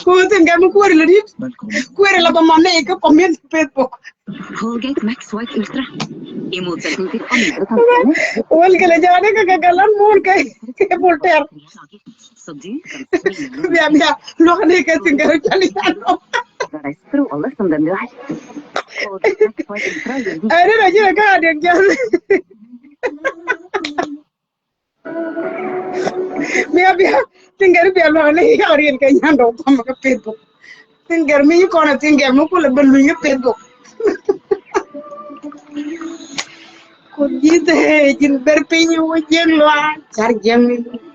cô tin cái mua là đi quên là bao món này có comment Facebook Colgate Max White Ultra i motsetning til andre tannkrem. Ol के ले जाने का गलन मोड़ के बोलते Så du kan बिया लोग ने के सिंगर चली जानो gjøre deg stråle som den du er. Colgate Max White Ultra gir deg अरे राजी लगा देख जा बिया सिंगर बिया लोग ने यार ये के यहाँ दो हम का Facebook सिंगर में ये कौन है सिंगर में को बल्लू ये Facebook Kujite jin berpinyu jeng loa sarjang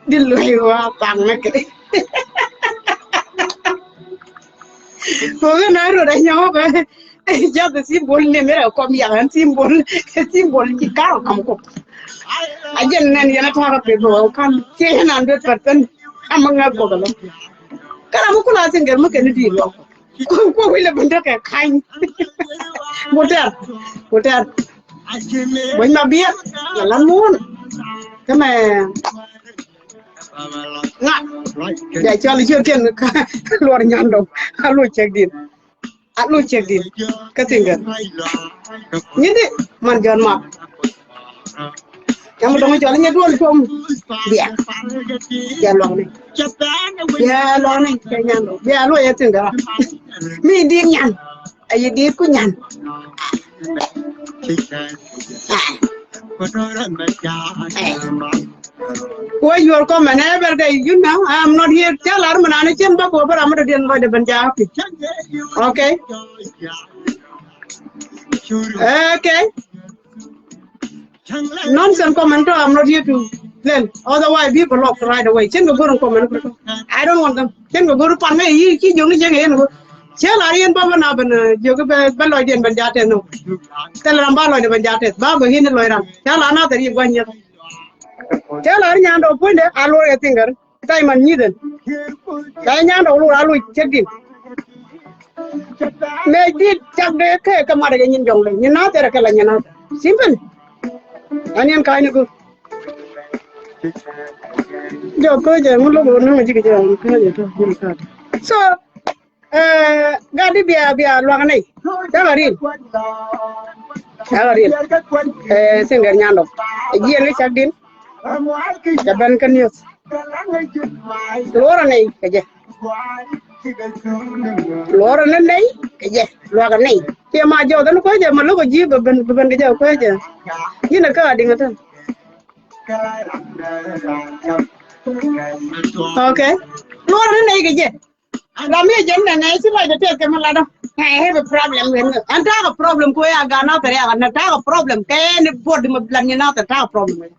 diluwa pangat. Ko na ro da nyaw ba. Ja da simbol ne mera ko mi yan simbol ki ka kam ko. Ajen nan yana ta ka pe bo kan ke nan 100% amanga ko galo kala mu kula sen ger mu ken di lo ko wile banda ka khain motor boy ma bia la mun kama nga ya chali chưa ken luar nyando alu check din ka tinga nyinde man jon ma yang dong chali nya duol tom bia ya lo ni ka nyando bia lo ya tinga mi di nyan ay di ku nyan Why you are coming every day? You know, I am not here. Tell her, man, I can't back over. I'm not doing the Punjab. Okay. Okay. Nonsense comment. I'm not here to then. Otherwise, people lock right away. Can go to comment. I don't want them. Can go to Panay. You only young. Tell Arian Baba Naban, you go back Baloidian Banjate. No. Tell Rambalo the Banjate. Baba in the Loira. Tell another you one year. Tell Ariando point it, I'll a finger, time and needed. Diana or I'll check in. They did check the cake, come out again in Jong. You're not there, Kalana. Simple. Onion kind of good. So, Gadi be a Lagane. Tell Singer Yano. A year checked in. The Bankan News. Laura Nay, Laura Nay, yes, Laura Nay. Here, my jaw, the look at my look at you, but Bangaja question. You know, carding at them. Okay. Laura Nay, yes. Rami and I see like the take a I have a problem with it. And have a problem, I got not there, and I have a problem. Can you put them a blaming out a problem?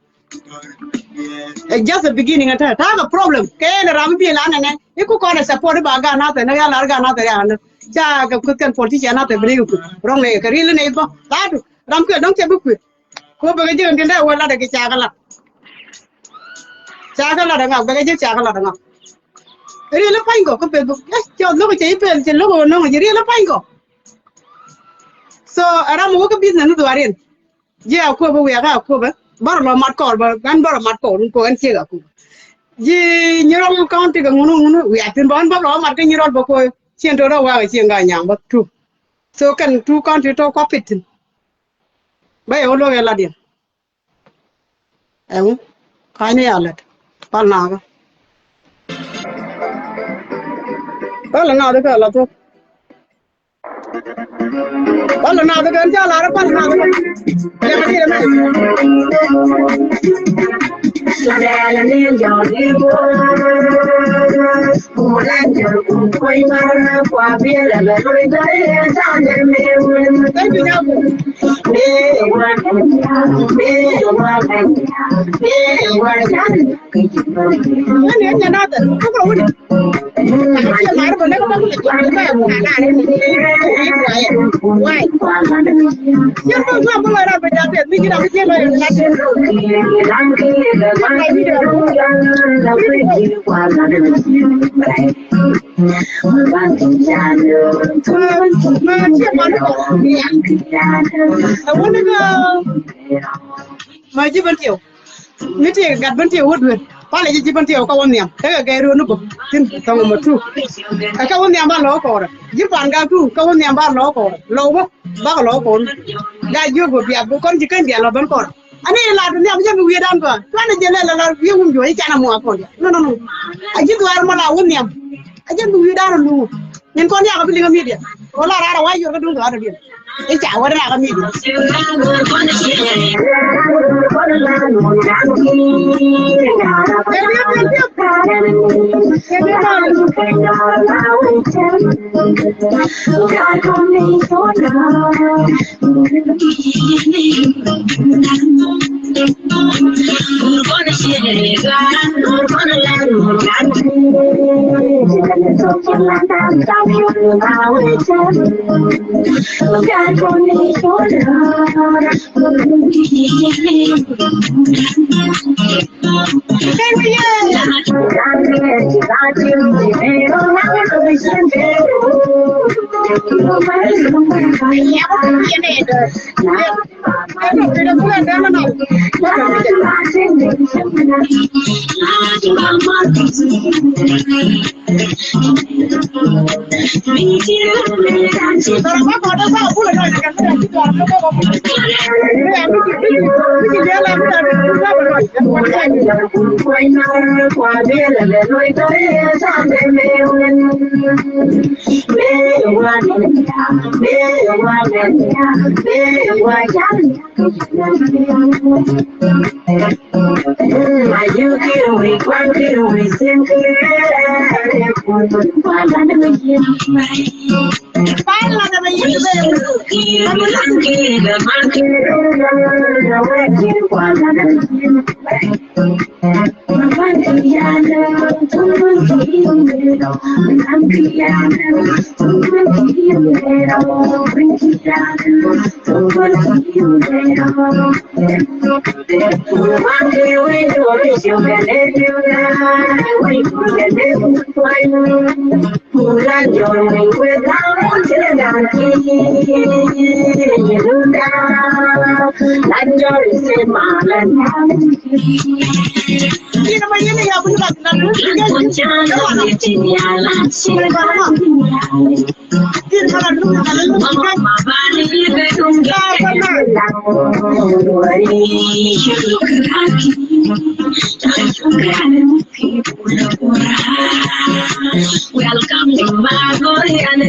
Just the beginning of have a problem. Can Rambi Lana, you could call a supported by Ghana and Larga not there. Jack, a cook and politician, not a bring wrong, a real neighbor. That Ramka don't take book with. Who began to know what like a Chagala. Chagala, Chagala. Real Pango, yes, look at April, look no, you real Pango. So, I'm working business to Arian. Yeah, we are cover. Barlow Marco, but Banbara Marco, and Chigaku. Ye, Neural County, we have been born, but all Martin Neural Boko, Chentora, Yang, but true. So can two country talk of it. By Olo Eladian. Kind of outlet. Palnaga. Well, another girl. Well, another girl, a lot of Palnaga. My Jibantil. Meeting got Bantil Woodward. Pala Jibantil, Kawaniam. Take a gay run book. Some two. I Kawaniam local. Jipan Gaku, Kawaniam local. Lower, Bagalocal. Guy, you would be a book on Jikan, the Loban Court. I need a lot of them. We are done. Trying to get a you will each animal for you. No. I give Armala William. I just do you down. In Konya, I believe a media. All out why you're going to do other people. It's our media. Welcome to my body and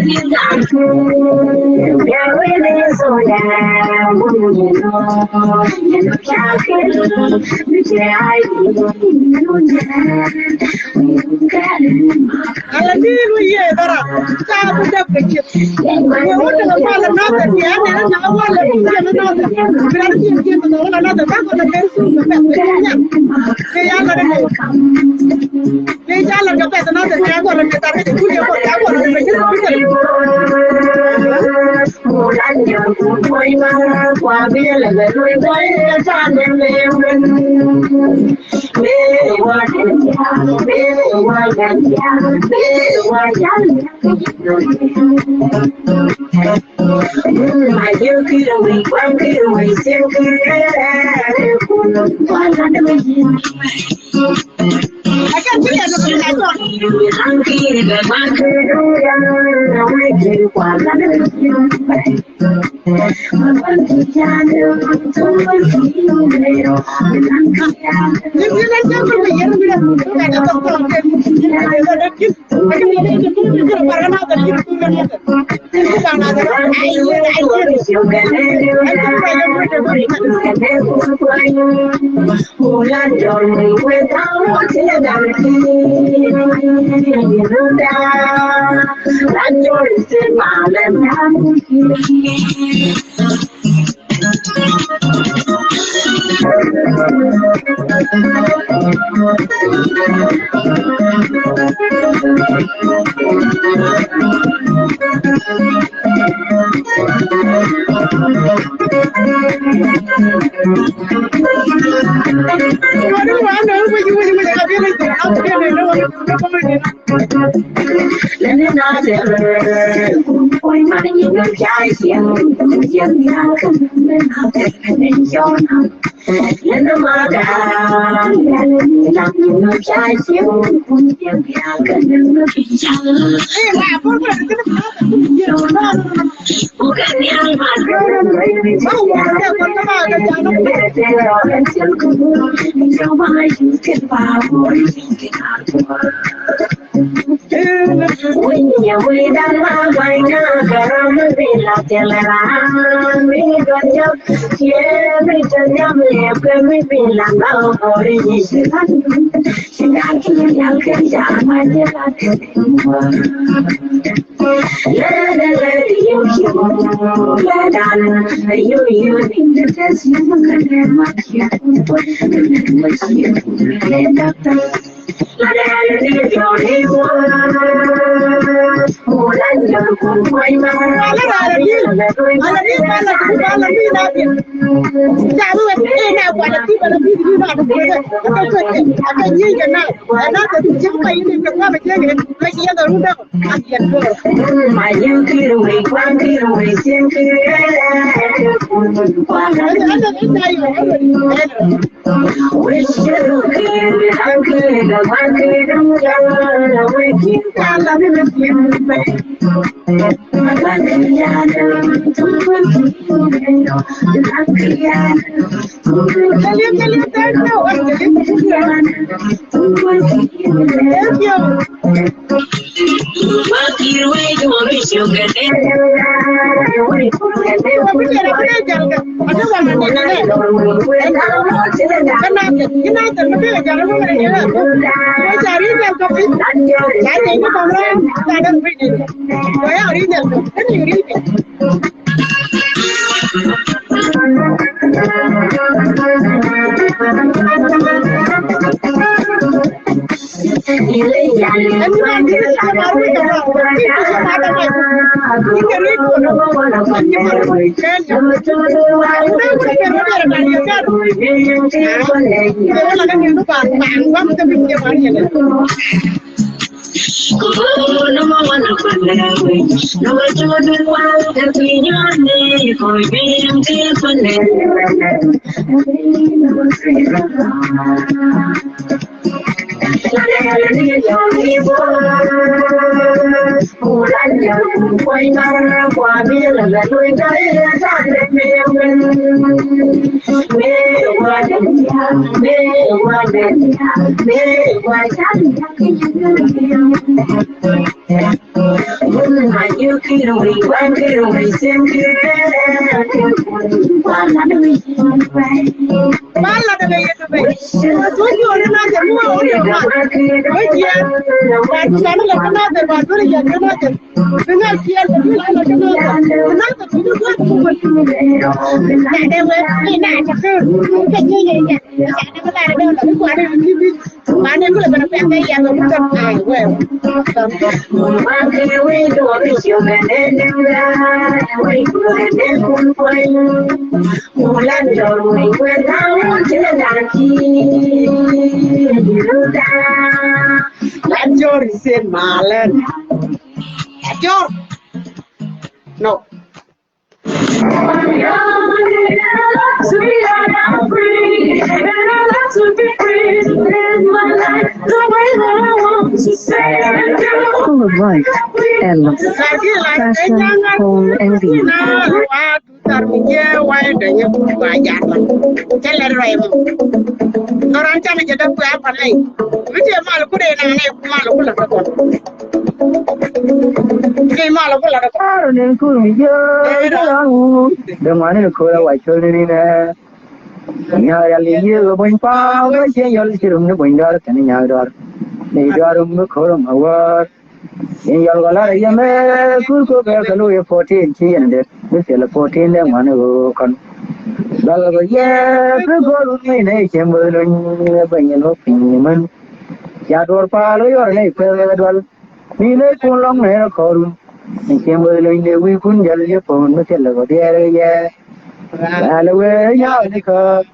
No. Full of life and passion, home, and beauty. In Yalgala, Yame, Kurko, Kalu, 14, she and the Missile 14, and one who can. Balaga, yeah, Kurko, nation, bringing up in Yador Palo, your name, well, we lay for long hair call. And Kimberly, we couldn't get your phone, Missile, yeah. Alloway, Yalika.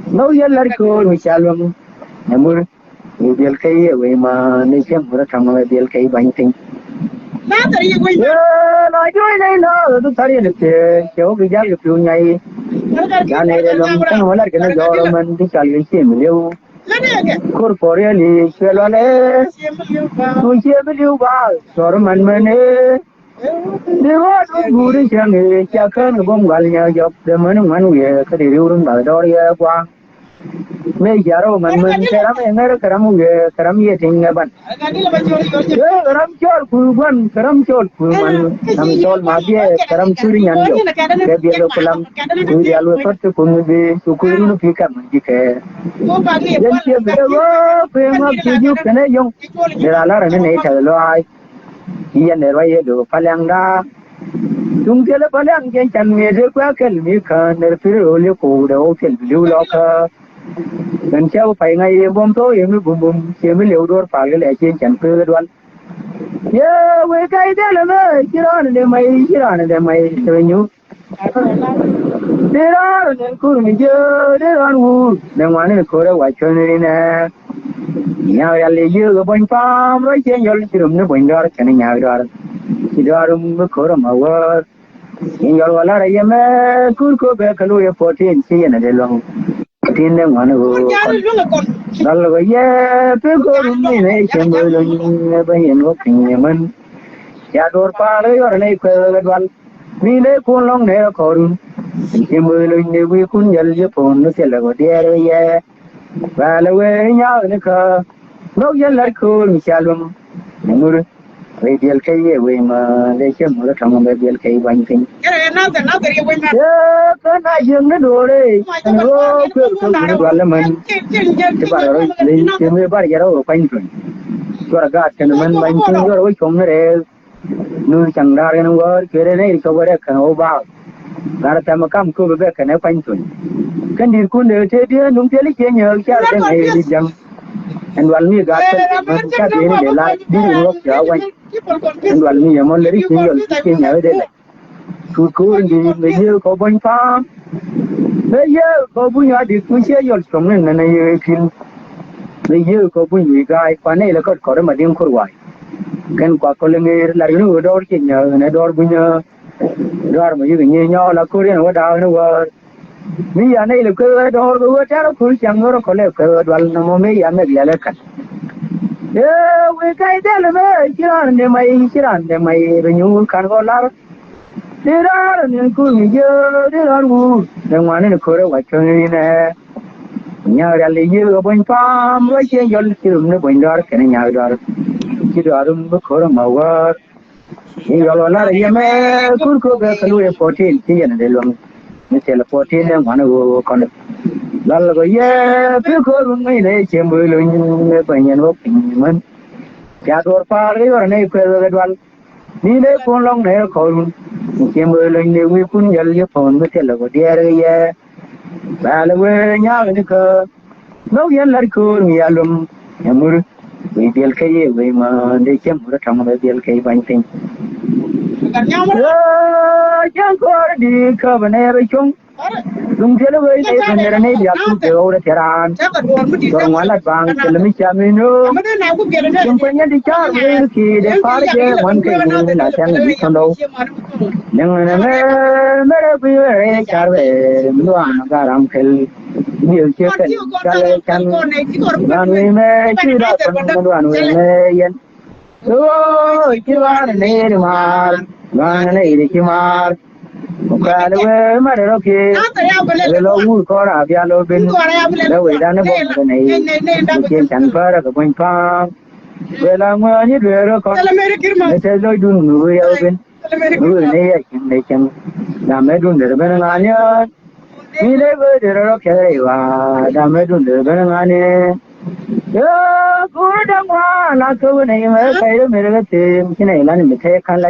No, you let go, we shall them. Namur, you will carry away my nation for a come away, they'll carry banking. Yeah, I don't know the Tarian, show the Jay of Punay. Janay, long like a government, the Calvin, you. Corporeally, Shelale, who hear you about, Sorman Mane. There was a good young Chakan, Bongalia, job, the man we are carrying by Doria. May Yaro Man, America, Karam thing about. Karam Chol Kuban, Karam Chol Kuman, I'm told my dear, Karam Churi and Gabriel Kulam, we are put to Kumubi, to Kurino Pika, Jike. Yes, you better you can a young. There are a lot of nature alive. He and the Rayo Palanga. Don't tell a Palang can make a quackle, you can't feel you cold, the open blue locker. When Chow Pine, I bomb to him, boom, Emilio Pagal, I change and feel it one. Yeah, we kai de la me, kiran de mai renew. There are an kurmi jo, there are wood, the one in the Kora Wachon in a Yali, you go point farm, right in your room, the window, and Yadar. Sidarum, the Kora, my word. In your Walara Yame, could go back a lawyer 14, see another long. 14 them one who. Dalwaya, Pico, nation, never in walking Yemen. Yador Palo, or an acre, one. We lay for long nail corn. Kimberly, we couldn't yell upon the cellar, dear, yeah. Well, away, yow, in the car. No yellow cool, Shalom. Namur, radial K, we ma, they came with a tongue of radial K, one thing. Yeah, I young the door, and roll to the parliament. The barrel, they may buy your own pine tree. You are a god, and the man by your way from the rail. Nu chẳng ra cái nó cái đấy này có vấn đề cần ô bao, là ta mà cầm cô về cái này quanh tuần, cái điều cuốn đều thế thế đúng thế lấy tiền nhờ cha cái này đi chăng, anh đoán mi gạt cái cha tiền để lại đi lúc trở quanh, anh đoán mi mà lấy tiền rồi tiền nhờ đây này, cô đi bây giờ có bao nhiêu, bây giờ có bao nhiêu đi cũng sẽ rồi sống nên này phim, bây giờ có bao nhiêu cái quan này là có mà điểm khổ hoài. Kan kwa kolenge la yu dor ke nya na dor bunya dor ma yu nye nyo la ko ren wa da no wa mi ya nei le ko dor go ta ro ku chang ro ko le ko dwal na mo me ya me le le kan e we kai de le me kiran de mai ru nyu kan go la de ra ne ku mi je de ra ru de ma ne ko ro wa cho ni ne nya ra le yu go bon pam ro che yol ki rum ne bon dor ke nya dor Kidarum Bukura Mawar. Yolana Yame, Kurko Kalu 14, Tian de Lung, Michel 14, and one who connect. Lalaya, Pilko, May, Chamberlain, Banyan Walking, Yador Pari or an April one. Need a phone long nail call. Chamberlain, we couldn't yell your phone, Michel, dear, yeah. Valaway, Yanika. No, yan like cool, Yalum, Yamur. We deal kay we ma de chem ra thang we deal kay ban ting jang ko di ka bane ra chung dum tele we ne bane ne ya ku de ora teran dor wala bang tele mi cha mi no chung pa nya di cha we ki de par je wan ke ni na chang ni thondo nang na me ra bi re char we mi an ga ram khel nhiều chưa cần cho chăn đoàn người mê chứ đã còn đoàn người mê yên ôi chứ đoàn này đi mà đoàn này đi chứ mà một cái đó mà đó kia rồi lâu vui có là bia lâu bên đâu vậy đó nó bông cái này trên chẳng phải là cái bông pha về là mưa như vậy đó con để chơi lối đun người ở bên người này chẳng làm mấy đun để bên ngoài nhá ni le ve de ro ke re wa da me dun de ben nga ne yo ku da wa la ko ne me kai de me re te ki ne la ni me the kan la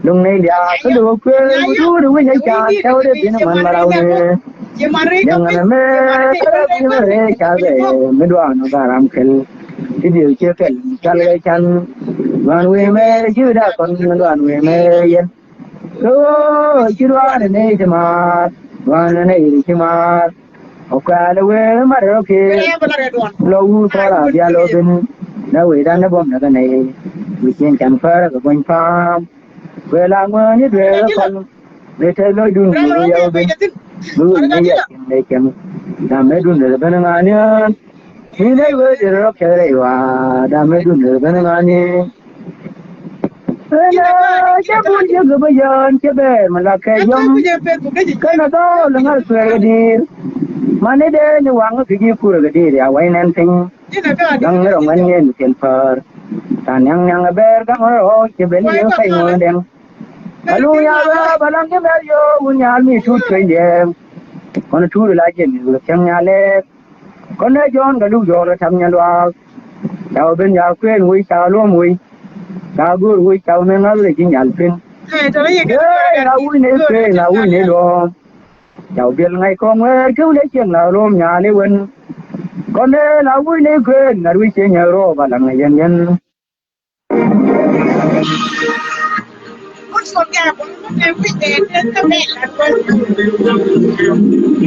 lung ne ya ko do ku du we ne cha theo de bin man ma rau ne yang ne me ni me re cha de me do no ga ram khel ki điều chưa kể cha le chan wan we me ju da kon wan we me yen ko ji do ne de ma One and eighty mar. Okay, away, mother, okay. Low for a yellow bin. No, we done the bomb of the name. We can't confer the going farm. Well, I'm going to do it. They tell you, do you bin? They can. Damedun the Benangania. He never did a rock. Damedun the Benangania. Jabun jaga bayan kebe malaka yom kana do lengar suergadir mane de ni wang fiji purgadir ya wainan ting gang ro manyen telfar tan yang ber gang ro kebe ni kai ngodeng alu ya balang ke ber yo unyal mi tu twende kono tu la je mi lo chang nyale kono jon galu yo ra tham nyalwa taw ben ya kwen wi ta lo mui ta gur wi chau ne ngal le jin yal pin la wi ne lo chau biel ngai ko ngue ku le chen la rom nya le wen con ne la wi ne kwen na wi che nya ro ba lang yen yen Một số nhà cũng em phải đến các mẹ là quân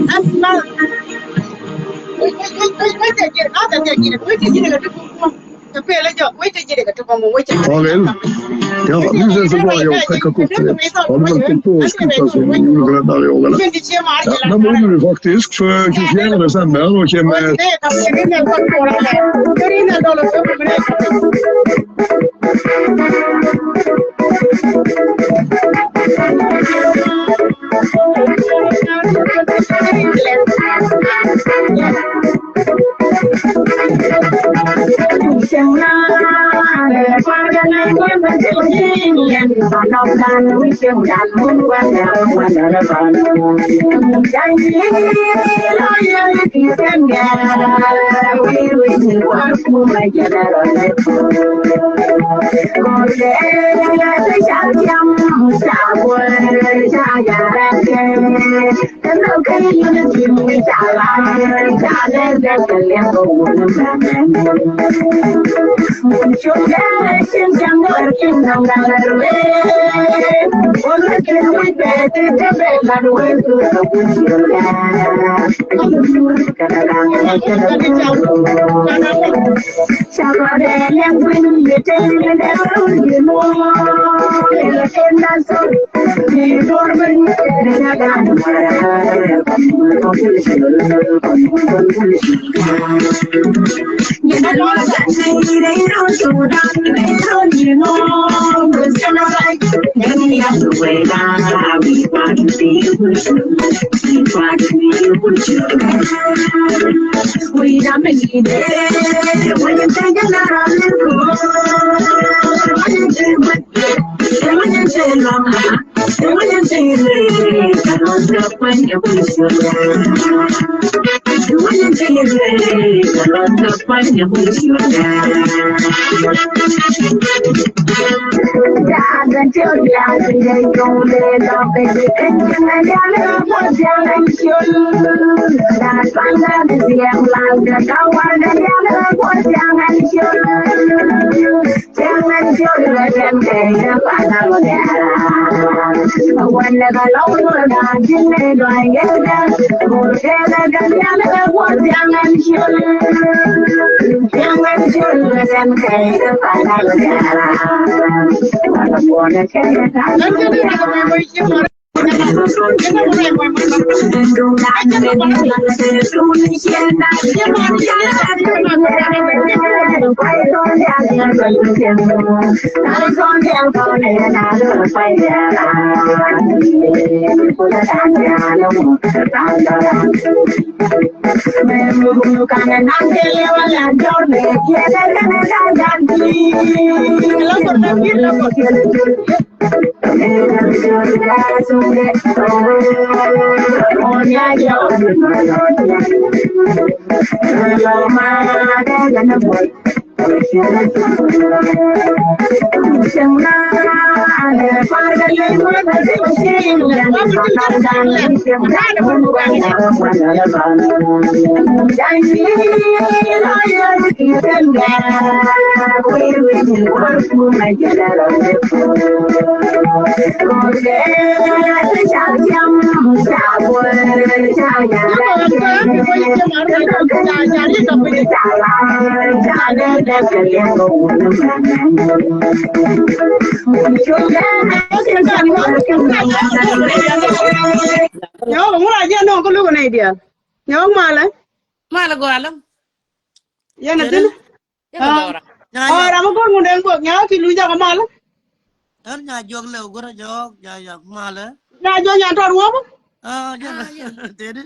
ăn bao quay chạy gì đó chạy gì quay chạy gì là được không tapi là giờ quay chạy gì là được không quay chạy Pavel, ja, nu sen så var jag och pekade upp det. Har du väl kommit på att skjuta så julgrädda yogarna? Ja, de borde du faktiskt för 24 december och kommer... nhớ cũng là dân đâu có lúc này đi nhớ mà lấy Malam. dân là tin ra một con đen buộc nhớ thì lui ra có mà lấy Nhà jual leo gora jog, ya malam. ra cho nhà tròn quá Jadi.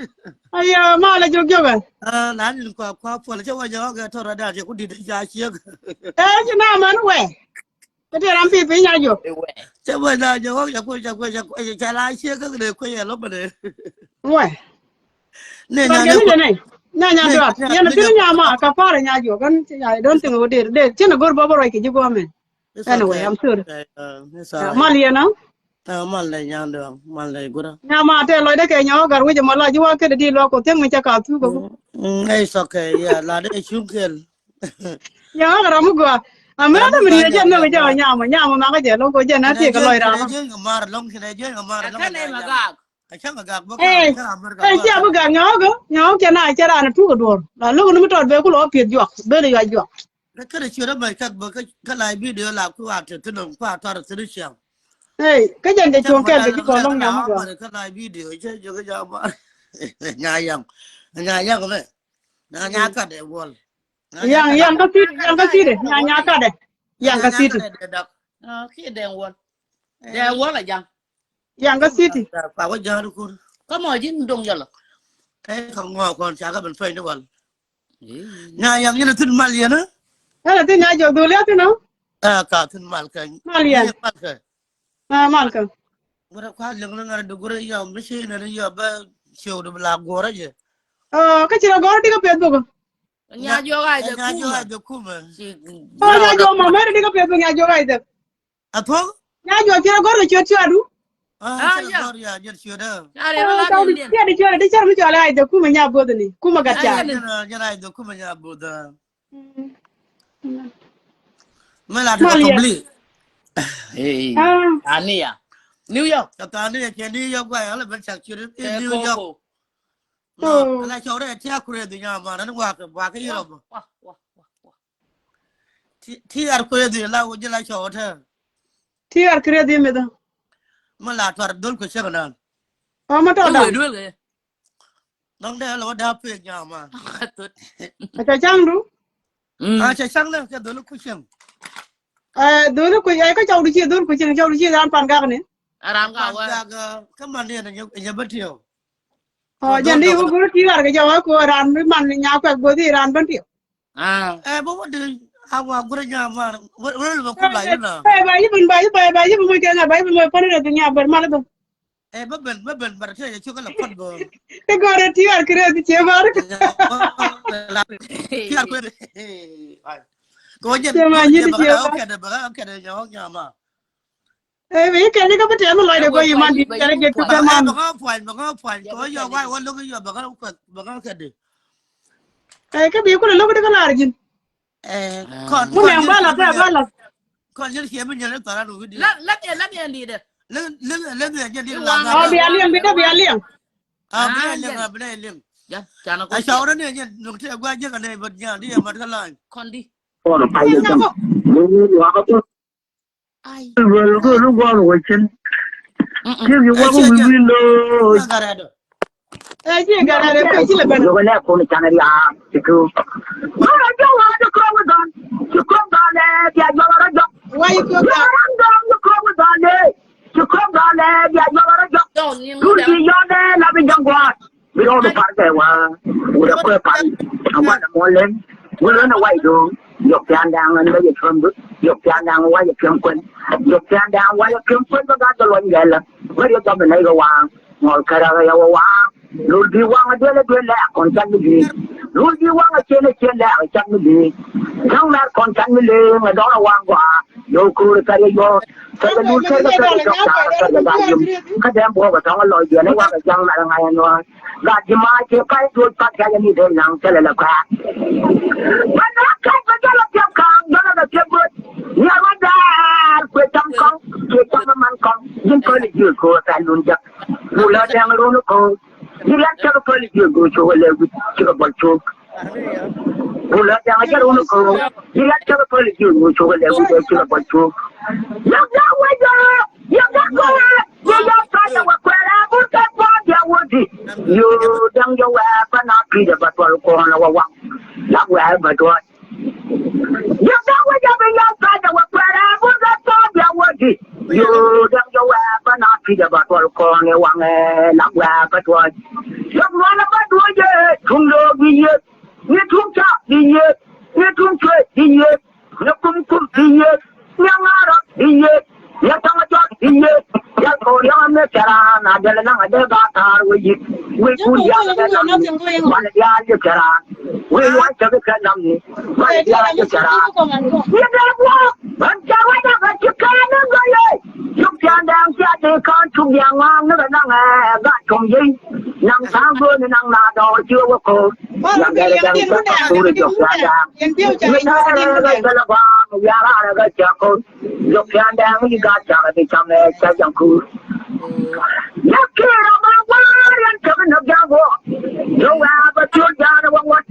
ai mà là chụp chụp à Nanti kau pula coba jog, thora dah je aku di jajah. ê chứ nào mà nó quẻ cái gì làm phi phi nhà chụp Coba dah jog, aku jalan sia ke dia kau ya lupa deh. quẻ Ni còn cái này nhà được nhà nó cứ nhà mà cà phê nhà chụp con nhà đơn từng một để chứ nó gồm bao rồi cái gì qua mình anyway I'm sure mà liền nó Malay yang dong, Malay gura. nhà mà thế lời đấy cái nhỏ gần bây giờ mà là chú cái đi lo có tiếng mình cho cả thứ có It's okay, ya, lah dia cungkil. nhà cái đó mua à mấy đứa mình đi chơi nó bây giờ nhà mà cái gì luôn có chơi nó thì cái loại đó mà long cái này chơi mà long cái này mà gạc cái chắc mà gạc bốc ê ê chơi bây giờ nhỏ chơi này chơi ra nó thu cái đồ là lúc nó mới tròn về cái lỗ tiền giọt bên này giọt cái này chưa đó mày cái này video làm cái hoạt từ đồng qua toàn là từ chiều ê cái chân cái chuồng cái còn lông nhỏ mà cái này video chơi cho cái gì mà nhà yang cái này nhà cái để buồn yang cái gì đấy nhà cái đấy yang cái gì khi đèn quân là gì yang cái gì thì bảo cái giờ được không có mồi chứ đông giờ là cái không ngò còn chả có bên phơi nữa buồn nhà yang như là thun mal liền á hay là tin nhà giọt đồ léo thế nào cả thun mal cái mal cái Gura kwa lưng là được gura giờ mới xin là giờ ba chiều được làm gura chứ cái chuyện đó đi cái Facebook nhà vô được cũng mà nhà vô mà mấy đi cái Facebook nhà vô cái được à thôi nhà vô chuyện đó là chuyện chưa đủ giờ giờ chưa đó tao đi chơi đi chơi mới chơi lại được cũng mà nhà bữa này cũng mà gạt chả giờ này được cũng mà nhà bữa đó mới là được không li anh à New York cho ta đi chơi New York vậy là bên sạc chưa đến New York cái này chỗ đấy theo khuya từ nhà mà nó qua cái gì đâu thì ở khuya thì là cái là chỗ thế thì ở khuya thì mấy đó mà là thoạt đốn của xe cái nào mà tao đã đuổi rồi đông đây là đáp về nhà mà cái trang đúng chạy sang lên cái đốn của xe đôi lúc cái cháu đi chơi đôi lúc cháu đi chơi làm pan gạo này làm gạo cái màn này là nhiều bất thiểu dân đi cũng cứ chỉ là cái cháu của ran với màn nhà quẹt bữa thì ran bất thiểu bố mất đi qua cái nhà mà vẫn là cũng lại nữa bây giờ mình cái này bây giờ mình phân ra từ nhà bên mà là bất bình mà thế chưa có lập phân rồi cái gọi là thì ở cái thì chế vào thì ăn quên có nhận cái này nhà mà vì cái này có bất chấp mà lại được coi mà đi cái này cái mà bằng phải có giờ quay qua lúc giờ bằng cái gì cái biểu của nó lúc đó có là gì còn muốn làm ba là còn những khi mình nhận tao đủ đi lắc tiền đi được lên nhận đi làm bia liêng bên liêng chả nó ai sau đó nhận được theo qua những cái này vật nhà đi mà cái lại con đi ai lúc qua rồi chân chứ như qua cũng bị lôi chị cái này phải chỉ là bên rồi lại con channel ya chứ nó cho nó không có chứ không có nè ya cho nó cho quay cơ nó không có nè chứ không có nè ya cho nó cho cứ đi cho nè là bên trong qua vì nó phải cái qua udah quay pan sama nó mua lên muốn nó quay đường dục trang đang lên bây giờ phân bút dục trang đang quay dục trang quân dục trang đang quay dục trang quân nó ra cho luận vậy là mới được cho mình này rồi qua ngồi cái đó rồi qua luôn đi qua ở đây lẹ còn chân cái gì luôn đi qua ở trên lẹ chân cái gì không là còn chân cái gì mà đó là quan quả vô cô cái vô cái luôn cái đem bùa vào trong cái lòi tiền nó qua cái chân là ngày rồi gạt gì mà chỉ cái tôi bắt cái như thế nào cái là cả mà nó cái là tiếp càng đó là tiếp bớt nhà nó ra quay trong con con nhưng coi là chưa cô ta luôn chắc luôn là đang luôn cô đi lại cho cái lịch sử của chú là chưa có chú luôn là đang cho luôn cô đi lại cho cái lịch sử của chú là chưa có chú nhắc ra quay ra nhắc ra coi nhắc ra cho quay ra muốn cái bao giờ muốn gì yêu đang yêu em nó khi để bắt vào con là quăng lắc em mà thôi nhắc ra quay ra bây giờ phải cho quay ra muốn cái bao giờ muốn gì yêu đang yêu em nó khi để bắt vào con là quăng lắc em mà thôi lúc đó là bắt đuôi về không được đi nhiệt như thuốc chạ đi nhiệt như thuốc chơi đi nhiệt như cung đi nhiệt như ngã đó đi nhiệt như thằng cho đi nhiệt như cô đi ăn nước chả na để lên ăn để gạt thar với gì với cún giang để làm mà để ăn nước chả với loại cho cái làm gì mà để ăn nước chả như thế quá bạn cháu ấy đã phải chịu cái nữa rồi chụp cha đang cha thì con chung giang ngang nó đang gạt chung gì nằm sáng vươn nằm là đồ chưa có cô nằm đây đang chắc tôi được chụp cha đang người ta là ba người ta là cái cha cô chụp cha đang cái gạt cha thì chăm này cha chẳng cứ nhắc kia là ba ba đang chụp nó ra vô chúng ta bắt chước cha nó quăng quăng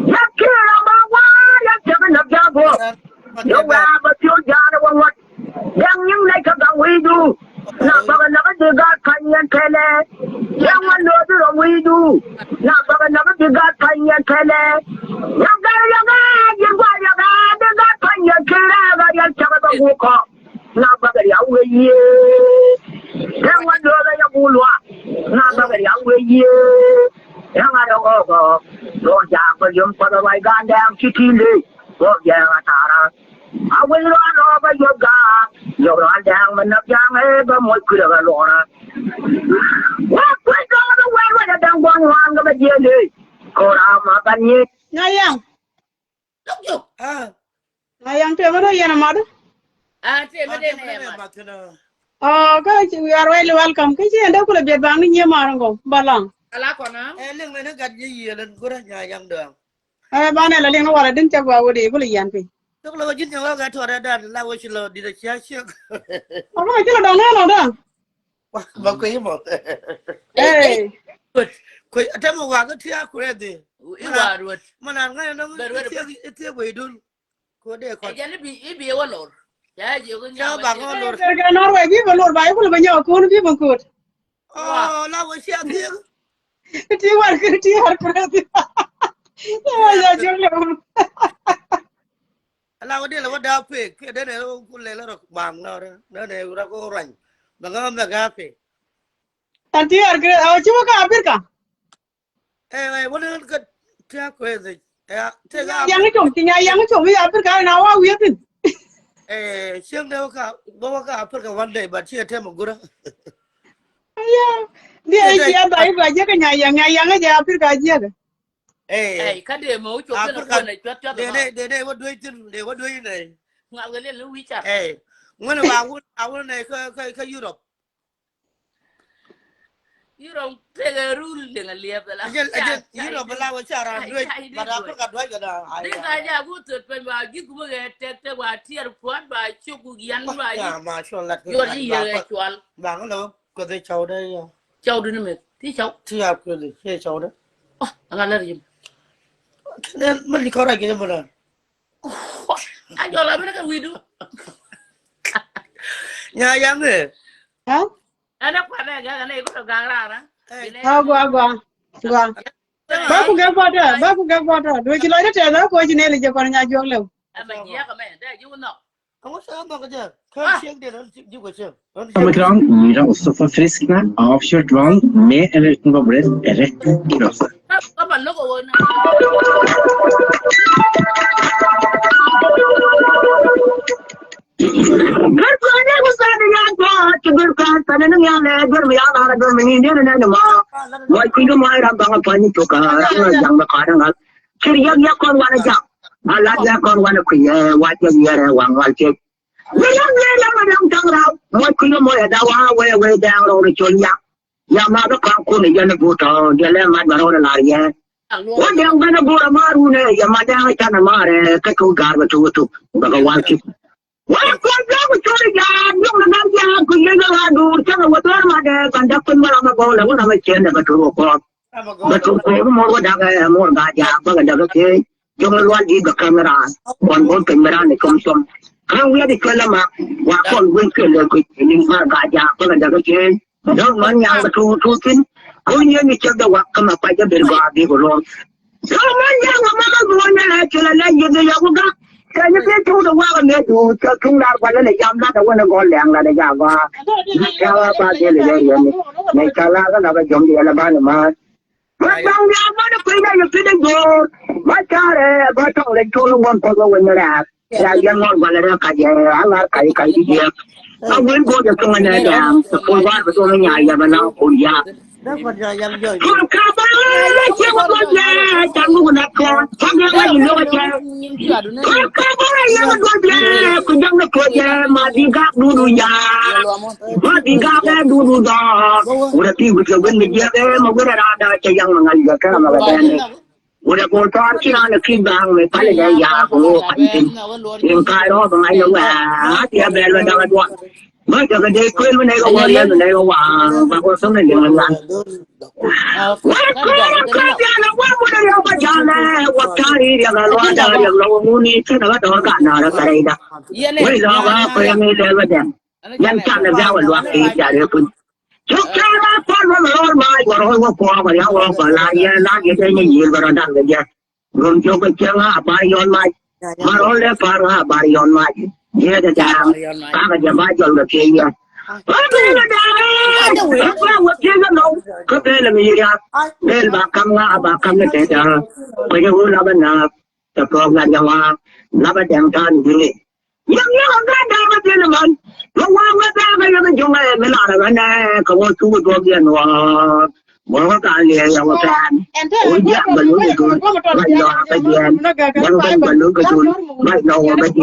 nhắc kia là ba ba đang chụp nó ra vô chúng ta bắt chước cha nó quăng quăng yang những này các bạn huy du na baga na ka diga kanyan kele yang wando du huy du na baga na ka diga kanyan kele yang ga yang wa diga kanyan kele ga yang chaba ba ko na baga ya we ye yang wando ga ya bulwa na baga ya we ye yang ada ko do ja ko yum pa ba ga ndam kitile do ja atara awil lo no ba yoga yo ro dang man nak yang e ba mo ku da lo na wa ku do the way wa dang wang wang ga ba je le ko ra ma ban ni Ngayang. Yuk. Ngayang te mana yana madu? Te me de ne ma. Oh, we are really welcome. Kaji anda kula biar bang ni nyamar ngo balang. Ala ko na. Lưng này nó gặt gì lên của nhà dân đường. Bana la lenga wala din chagwa wodi kula yan pe. Tức là chính nhà gặt thôi ra là vô xin đi được chia chia. Apa kila dong na da? Mà quý một. Eh. Quý thế mà vào cái thia của đi. Iwa ruột. Mà nàng ngay nó thia quỷ đun. Của để còn. Jadi bi wa lor. Ya je ko Chào bà con lột. Cái Norway bi balor bai kula banyo ko bi bangkut. Là vô xe thia. Ti war ke ti har kula ti. Ya jong Là có đi là có đào phê. Cái đấy này cũng lấy là bằng nào đó. Nó này ra có rảnh. Mà ngon là gà phê. Tanti har ke cuma ka apir ka. Vẫn cái thia quê gì. Yang chom ti yang chom bi apir ka na wa wiatin. Siang đâu cả. Bawa ka apir ka one day but chia thêm một gura. Dia sia bai ba je ka yang aja apir ka aja ka. Ka de mo chu ke na ne chot Để có đuôi chân, để có đuôi này. nga ga le lu wi cha. Nguyên là vào này cái Europe. Yiro te ga rule de nga liep la. Europe là vào chả ra đuôi, mà đã có cả đuôi cả đó. Ni ga ja bu tut pe ba gi ku ga te wa tier kwat ba chu ku yan ba yi. Mà cho lật. Yo ji ye chwal. Bà có đâu? Có thấy cháu đây. Chau du me. Ti chau. Thì à cái gì? Thế cháu đấy. Nga la rim. Nên mình đi có ra cái gì mà. Yo la me ka wi du. Nhà yang này. Ha? Ana kwa na ga na ko ga ra na. Gua. Ba ku ga foto. Do ki lo da te da ko ji ne le je ko nya jong lew. Ama ya ka me da ju no. Không có sao mà cái gì. Không chiếc đi nó chịu cái chưa. Samekran gir deg også forfriskende, avkjølt vann med eller uten bobler rett i glasset. Ka ban no ko na. Garkone usada ya ba tigur ka tanan ya le gar ya na gar mi ne ne ma wai kinga mai ram bang pa ni to ka yang ma ka dang kiriya ya kon wana ja ala ya kon wana ku ye wa je ye re wang al che ya ma dang tang ra wai kinga mo ya da wa we dang ro ri chon ya ma da ka ko ni ya ne bu ta de le ma ba ro la ye wa dang ba na bu ra ma ru ne ya ma dang ta na ma re ka ko gar ba tu ba ga wa ki Wah, kau aku curi jam, yang nak jam, kau jangan adu, jangan buat orang ada, kandak pun malam aku lalu nama cendera betul kok, betul kok, mau daga, mau gajah, apa daga ke, jangan luar di kamera, bon kamera ni komsom, kalau dia di kelama, wakon gue kelak ini mar gajah, apa daga ke, jangan mana betul kan, kau ni cakap wakam apa aja berbagi bolong, kalau mana mana gue ni kelak lagi dia juga. Cái nhất thiết chú được qua còn nghe chú chúng ta qua đây jam đó đâu có nó còn lẹng là để ra qua theo ba thế là vậy này cả là cái nào cái giống gì là ba mà bắt đầu ra bắt nó quay đây cái đấy rồi bắt cha đấy bắt đầu lên chú luôn có cái vấn đề là dân ngon qua là cái gì là cái gì ông muốn cô cho tôi này là tôi qua và tôi nhà nhà mà nó ổn ya Đó còn giờ dần rồi. Không có ba chưa có con nhà chẳng có con con chẳng có gì nữa chứ không có ba nhà con nhà con chẳng có con nhà mà đi gặp đủ đủ nhà đi ga cái đu đó udah ti gue coba media cái mà gue ada cai yang mengalir cái mà cái này udah bol con chỉ là khi bang mới phải là ya của anh nhưng cái đó bằng ai đâu à thì bây giờ đang đuổi mới cho cái đấy quên cái này có bao nhiêu cái này có vàng và có sống này liền làm nhân chăn là giao ở loạt thì chả được phân chúc cha ba con nó rồi mai của rồi qua qua và nhau và lại lá cái đây như gì và đang cái gì gồm cho cái chân ha bài yon mai mà rồi lấy phá ha bài yon mai như thế chàng các cái nhà bài cho được kia nha đây là đây là một chuyện nó có đây là gì ra đây là bà cầm cái thế đó bây giờ là bên nào tập trung là nhau là bên đàn tan gì nhưng cái đó là cái là mình nó qua cái chúng này mới làm được này không có chú được tiền mà có cái gì đâu mà ăn ôi dạ mình muốn cái bây giờ cái gì mình muốn cái gì bây giờ cái gì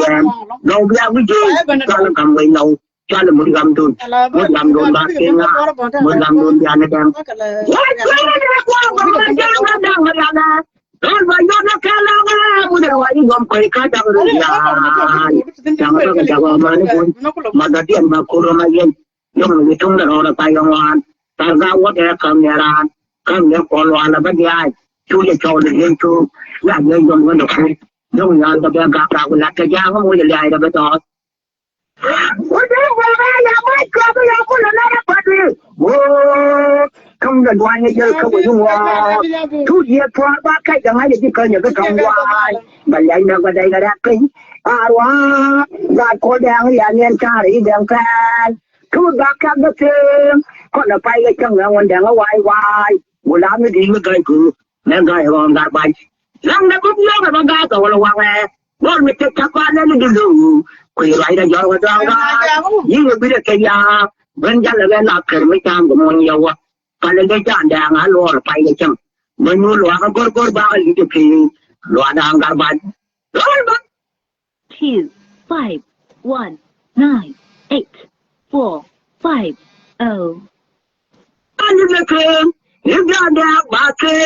đâu biết cái gì cho nó cầm mình đâu cho nó muốn cầm tôi muốn làm luôn bác kia muốn làm luôn nhà này đang rồi bây giờ nó cái nào muốn đâu ai gom cái đâu rồi jangan pakai jago mana pun mata dia mak kurang lagi yang lebih tung dan orang Taiwan targa wadah kameran kamera kolon apa dia cuci cowok dia tu nak dia yang mana pun yang yang tapi agak ragu nak kerja kamu jadi ada betul udah yang baik kau yang pun ada pasti không cần quan hay chơi không phải dung hoa thu diệt qua ba cái chẳng ai để chỉ coi những cái công hoa và vậy là vào đây là đã kính quá và cô đang là nên cha đi đang ca thu ba cái đó thêm con là bay cái chân là con đang ở ngoài một đám nó đi với cây cử nên cây còn đã bay lăng nó cũng nhớ là con gà tổ là hoàng nè con mình chết chắc quan nên đi đường quỳ lại là do con ra những người biết cái nhà bên gia là bên lạc cái mấy trăm của mình nhiều quá kalau kita ada ngalor pai macam menulu akan kor bakal itu ki lu ada anggar ban 2 5 1 9 8 4 5 0 anu lekem dia ada bake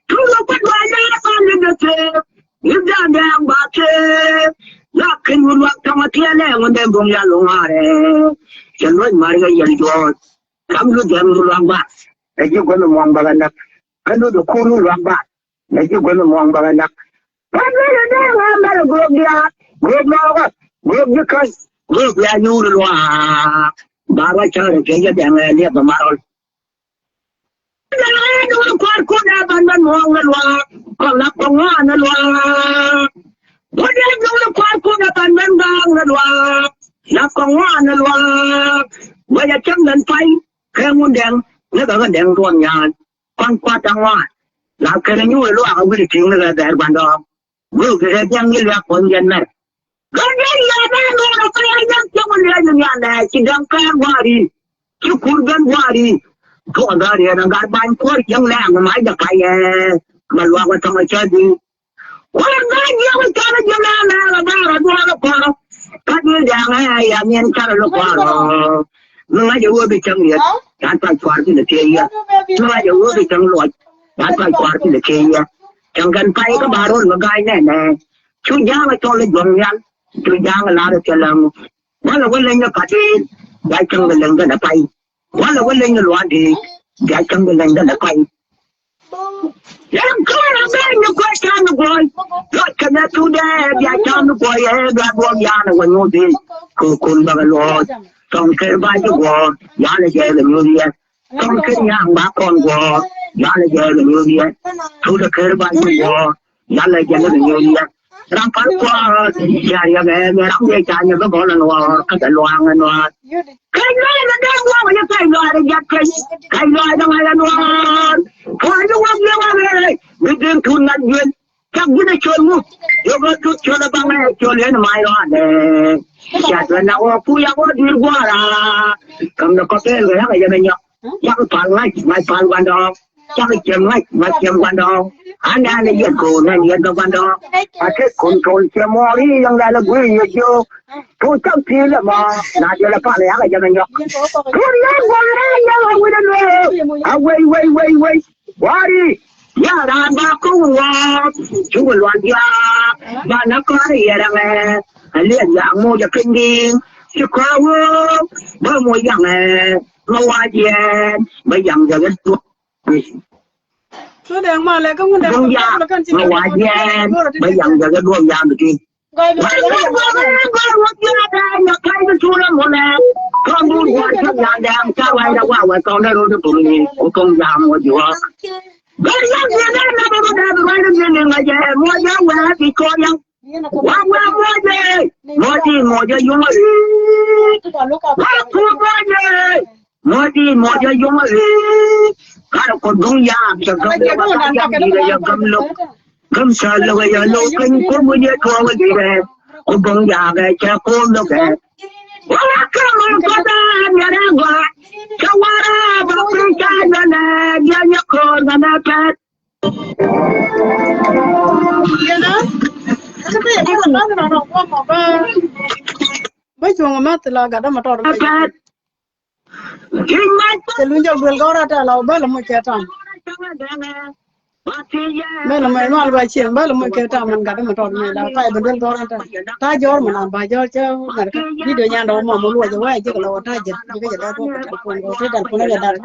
tu lepas wala anu lekem dia ada bake lakin waktu matiane ngendem bong ya longare jangan mari ya jual kamu jangan luang bak, lagi gua luang baganak. Kamu tu kuru luang bak, lagi gua luang baganak. Kamu ada ngambil grup dia apa? Grup dia kan, grup dia nyuruh luang. Bawa cara kerja jangan dia pemarol. Jangan dulu kuat bandan luang luang, kalau penguan luang. Boleh dulu kuat bandan luang, nak penguan luang. Banyak jangan pai. Cái muốn đèn nó có cái đèn ruộng nhà quan qua trang hoa là cái này như lúc nào cái chuyện là để bàn đó vừa cái đèn như là con dân này cái này là đèn nó cái đèn trong cái nhà này chỉ đang cái hoa đi chứ cũng đang hoa đi còn đó thì đang gạt bàn qua chẳng lẽ mà máy được cái mà loa qua trong cái chơi đi quan cái nhiều cái chơi nó là ba là nó qua cái như đèn này là nhân chơi nó qua rồi nó nói dấu bị chân nhiệt đã phải qua cái là kia nó nói dấu bị chân lột đã phải qua cái là kia chẳng cần tay có bà rồi mà gai này nè chú giá mà cho lên vòng nhăn chú giá mà la được cho làm quá là quên lên nó cả đi đại chân mình lên cái tay quá là quên lên nó loạn đi đại chân mình lên cái tay làm có là bên nó quay sang nó quay rồi cái này chú đây đại chân nó quay ra buông ra nó quay ngồi đi cùng bằng cái lột trong cái vai của giá là về là như vậy trong cái nhà bà con của giá là về là như vậy thu được cái vai của giá là về là như vậy làm phát qua nhà nghe đóng dây cha như cái gọi là nó cái loạn nó cái này là đang qua mà cái loài là giật cái loài đâu hay là nó thôi nó qua nhiều quá này người đêm thun ngăn duyên chắc như này chơi mu rồi có chút chơi là bằng này chơi lên mai đó để chặt là nào phu ya có đi qua là cầm nó có cái người khác là mình nhóc chắc cái phản ngay mai phản quan đó chắc cái chém ngay mai chém quan đó anh là dân cổ này dân đâu ban đó à cái control xe mori yang là quỷ yo tôi chẳng thì là mà na cho là phải là cái dân nhóc tôi là quan này yang quỷ đó à wait wari ya ra ba cô chú loạn ya ba nó có gì là liền dạng mua cho kinh đi chứ có bơ mua dạng nó qua gì bây giờ giờ cái số đèn mà lại có muốn đèn nó qua gì bây giờ giờ cái đuôi giam được đi con đuôi qua chắc là đang sao ai đâu qua con đây rồi tụi mình con giam mua gì vậy bây giờ giờ nó bây giờ là giờ mua giá qua thì con đâu mua cho dùng mua cho dùng kalau con đúng giá cho con gom sợ là bây giờ lâu kinh có mua gì thua cái gì đấy con đúng giá cái cho con đâu cái wala kamu kata nyara gua kawara bakrika nana dia nyakor nana pet mấy chuồng mà từ là cả đó mà tròn được cái luôn cho vườn có ra trả lâu bớt là một cái tròn bớt là mấy mal vài chuyện bớt là một cái tròn mình cả đó mà tròn này là tay bên có ra ta gió mà làm bài gió chứ mà đi đường nhà đâu mà muốn lùi rồi chứ là ta giật cái gì đó có cái đặt con nó đặt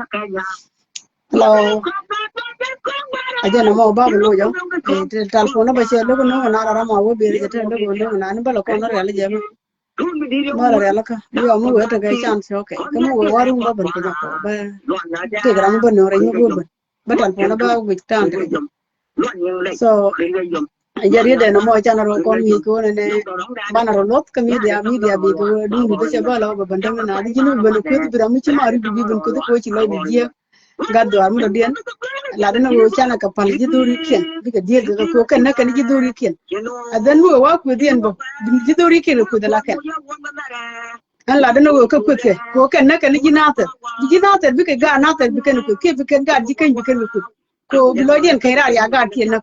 lâu ở đây nó mau bao lùi giống thì telephone nó bây giờ lúc nó ra ra mau bây giờ trên lúc nó bao con nó ra là gì mà là ra cái bây giờ mua cái cái chance ok cái mua qua rung bao bẩn cái nào ba cái cái nó bẩn rồi nó bẩn bắt telephone nó bao bị tan so giờ đi để nó mua cho nó con gì cô này ba nó lót cái media bị cái đúng được chứ bao lâu bẩn đang nó đi chứ bẩn cái thì bây giờ mà đi bẩn cái coi chỉ lấy đi gì gạt đồ ăn điên là nó ngồi chana cái pal gì đôi kiên cái điên cái cô cái nó cái gì đôi kiên à đến mua quá cái điên bộ gì đôi kiên cái đó là cái anh là nó cái cô cái nó cái gì nát bị cái gà nát bị cái gà gì cái cô lôi điên cái ra ya gà kiên nó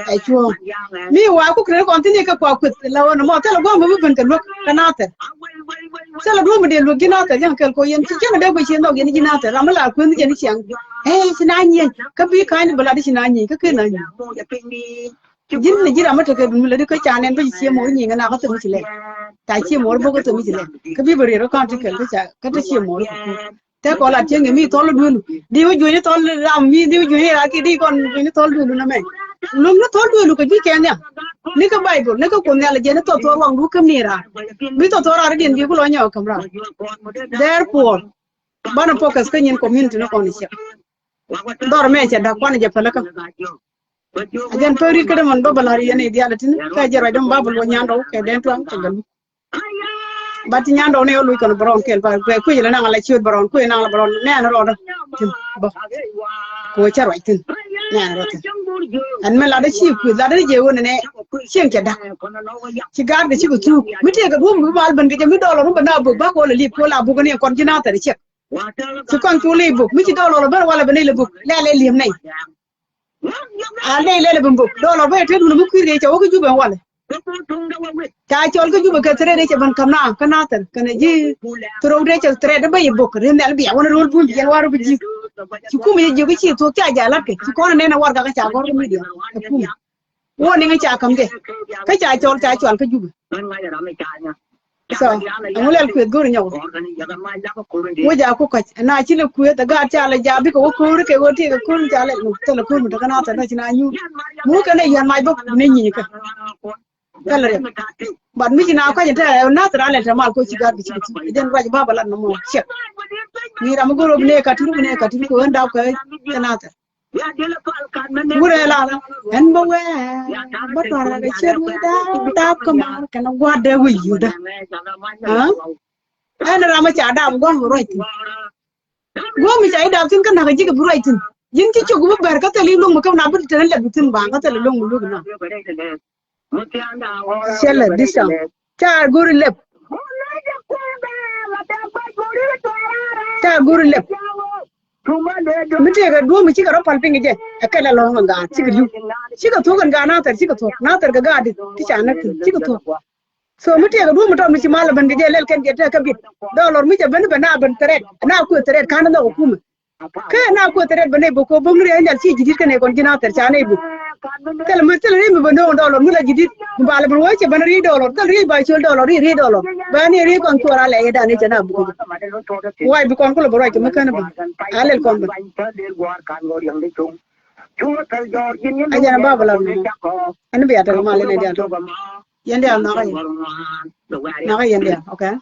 ai chuông mi quá cô cái con tin cái quá là nó mà thế là cô mới bên cái lúc cái nát sao là đuôi mà điên luôn cái nát chẳng cái cô yên chứ mà đâu bị chuyện đâu cái gì nát làm là quên cái gì chẳng xin anh nhìn cái việc cái này bala đi xin anh nhìn cái này chính là chỉ làm cái mình lấy cái channel bây giờ mỗi nhìn cái nào có từng chỉ lên tại chỉ mỗi bố có từng chỉ lên cái việc bari nó còn cái chỉ mỗi thế còn là chuyện người mi to luôn đi với duy to làm mi đi với duy là cái đi còn duy to luôn là mày lúc nó to luôn cái gì cái nàyนี่ก็Bibleนี่ก็คนเนี่ยเลยเนี่ยตัววางดูคำนี้raมีตัวอะไรเดียนดีก็ล้อเนี่ยคำรา thereforeบ้านพวกเขาก็ยิน community นะคนนี้เชียดอร์แม่เชียดักวันจะพลักอาจารย์เผยกันมันบ้าบลารีเนี่ยเดียร์ละทีนี้ก็จะรายดมบ้าบลวนยันเราแค่เดินทางกันบัดยันเราเนี่ยลุยกันบรอนเกลไปคุยแล้วนั่งอะไรชีวิตบรอนคุยนั่งบรอนเนี่ยนะรอดบ่คุยจะรวยถึงเนี่ยรอดอันเมื่อเราได้ชีวิตคุยเราได้เจอวันนี้เชี่ยงจะดักชิการได้ชีวิตทูไม่เที่ยกับพวกมือบาลบันก็จะไม่ดอลลาร์บันดาบุกบ้าคนเลยรีบคนลาบุกเนี่ยคนจีน่าแต่เชี่ยสุกันตัวเลยบุกไม่ใช่ดอลลาร์บันว่าเลยบันเลยบุกเล่เลี่ยมไหนอันนี้เล่บุกดอลลาร์บันเท่านั้นบุกคือเดี๋ยวจะว่าก็จูบวันเลยใจโจลก็จูบกันเท่าเดี๋ยวจะบันคำนาขนาดนั้นกันยี่ตัวเดี๋ยวจะเท่าเดี๋ยวไปบุกเรื่องนั้นเบี้ยวันรู้บุญยันว่ารู้บุญชุกุมีอยู่ก็ชีตัวใจใหญ่ละกันชุกคนเนี่ยนะว่ากันจ่าก็รู้ไม่ดีว่านี่ไงจ่าคำเดียก็จ่าโจลก็จูบso ang wala kuya guru nyaw wo ja ko ka na chile kuya ta ga cha la ja bi ko ko ru ke wo ti ko kun cha la mu ta la kun mu ta kana ta na china nyu mu ka ne yan mai bok ne nyi ka kala re ban mi china ka ta na ta la ta mal ko chi ga bi chi den wa ba ba la no mo che ni ra mu guru ne ka turu ko nda ko kana ta mure la en bo we ba ta ra ke cher mi da ka ma ka na wa de wi yu da ha en ra ma cha da go roi ti go mi cha da tin ka na ji ka roi tin yin ki chu go ber ka ta li lu mu ka na bu ta la bu tin ba ka ta lu mu lu na sel disa cha guru lep mình chơi cái đua mình chỉ có đó palping cái cái là long ngà chỉ có thuốc ngà nào chỉ có thuốc cái gà đi thì chả nó chỉ có thuốc so mình chơi cái đua mình đâu mình chỉ mal bên cái lel cái cái bit dollar mình chơi bên bên teret na ku teret kan na hukum cái na ku teret bên bu ko bung re ndal si jidit kan kon jina ter chane bu tel mình tel ni ben dollar mình la jidit bal ben wo che ben ri dollar tel ri ba chul dollar ri dollar ba ni ri kon tora le da ni jana bu wai bu kon ko lo bro ke makana ba alel kon ba ajana baba la an biya ta ma le ne dia yende na ga yende okay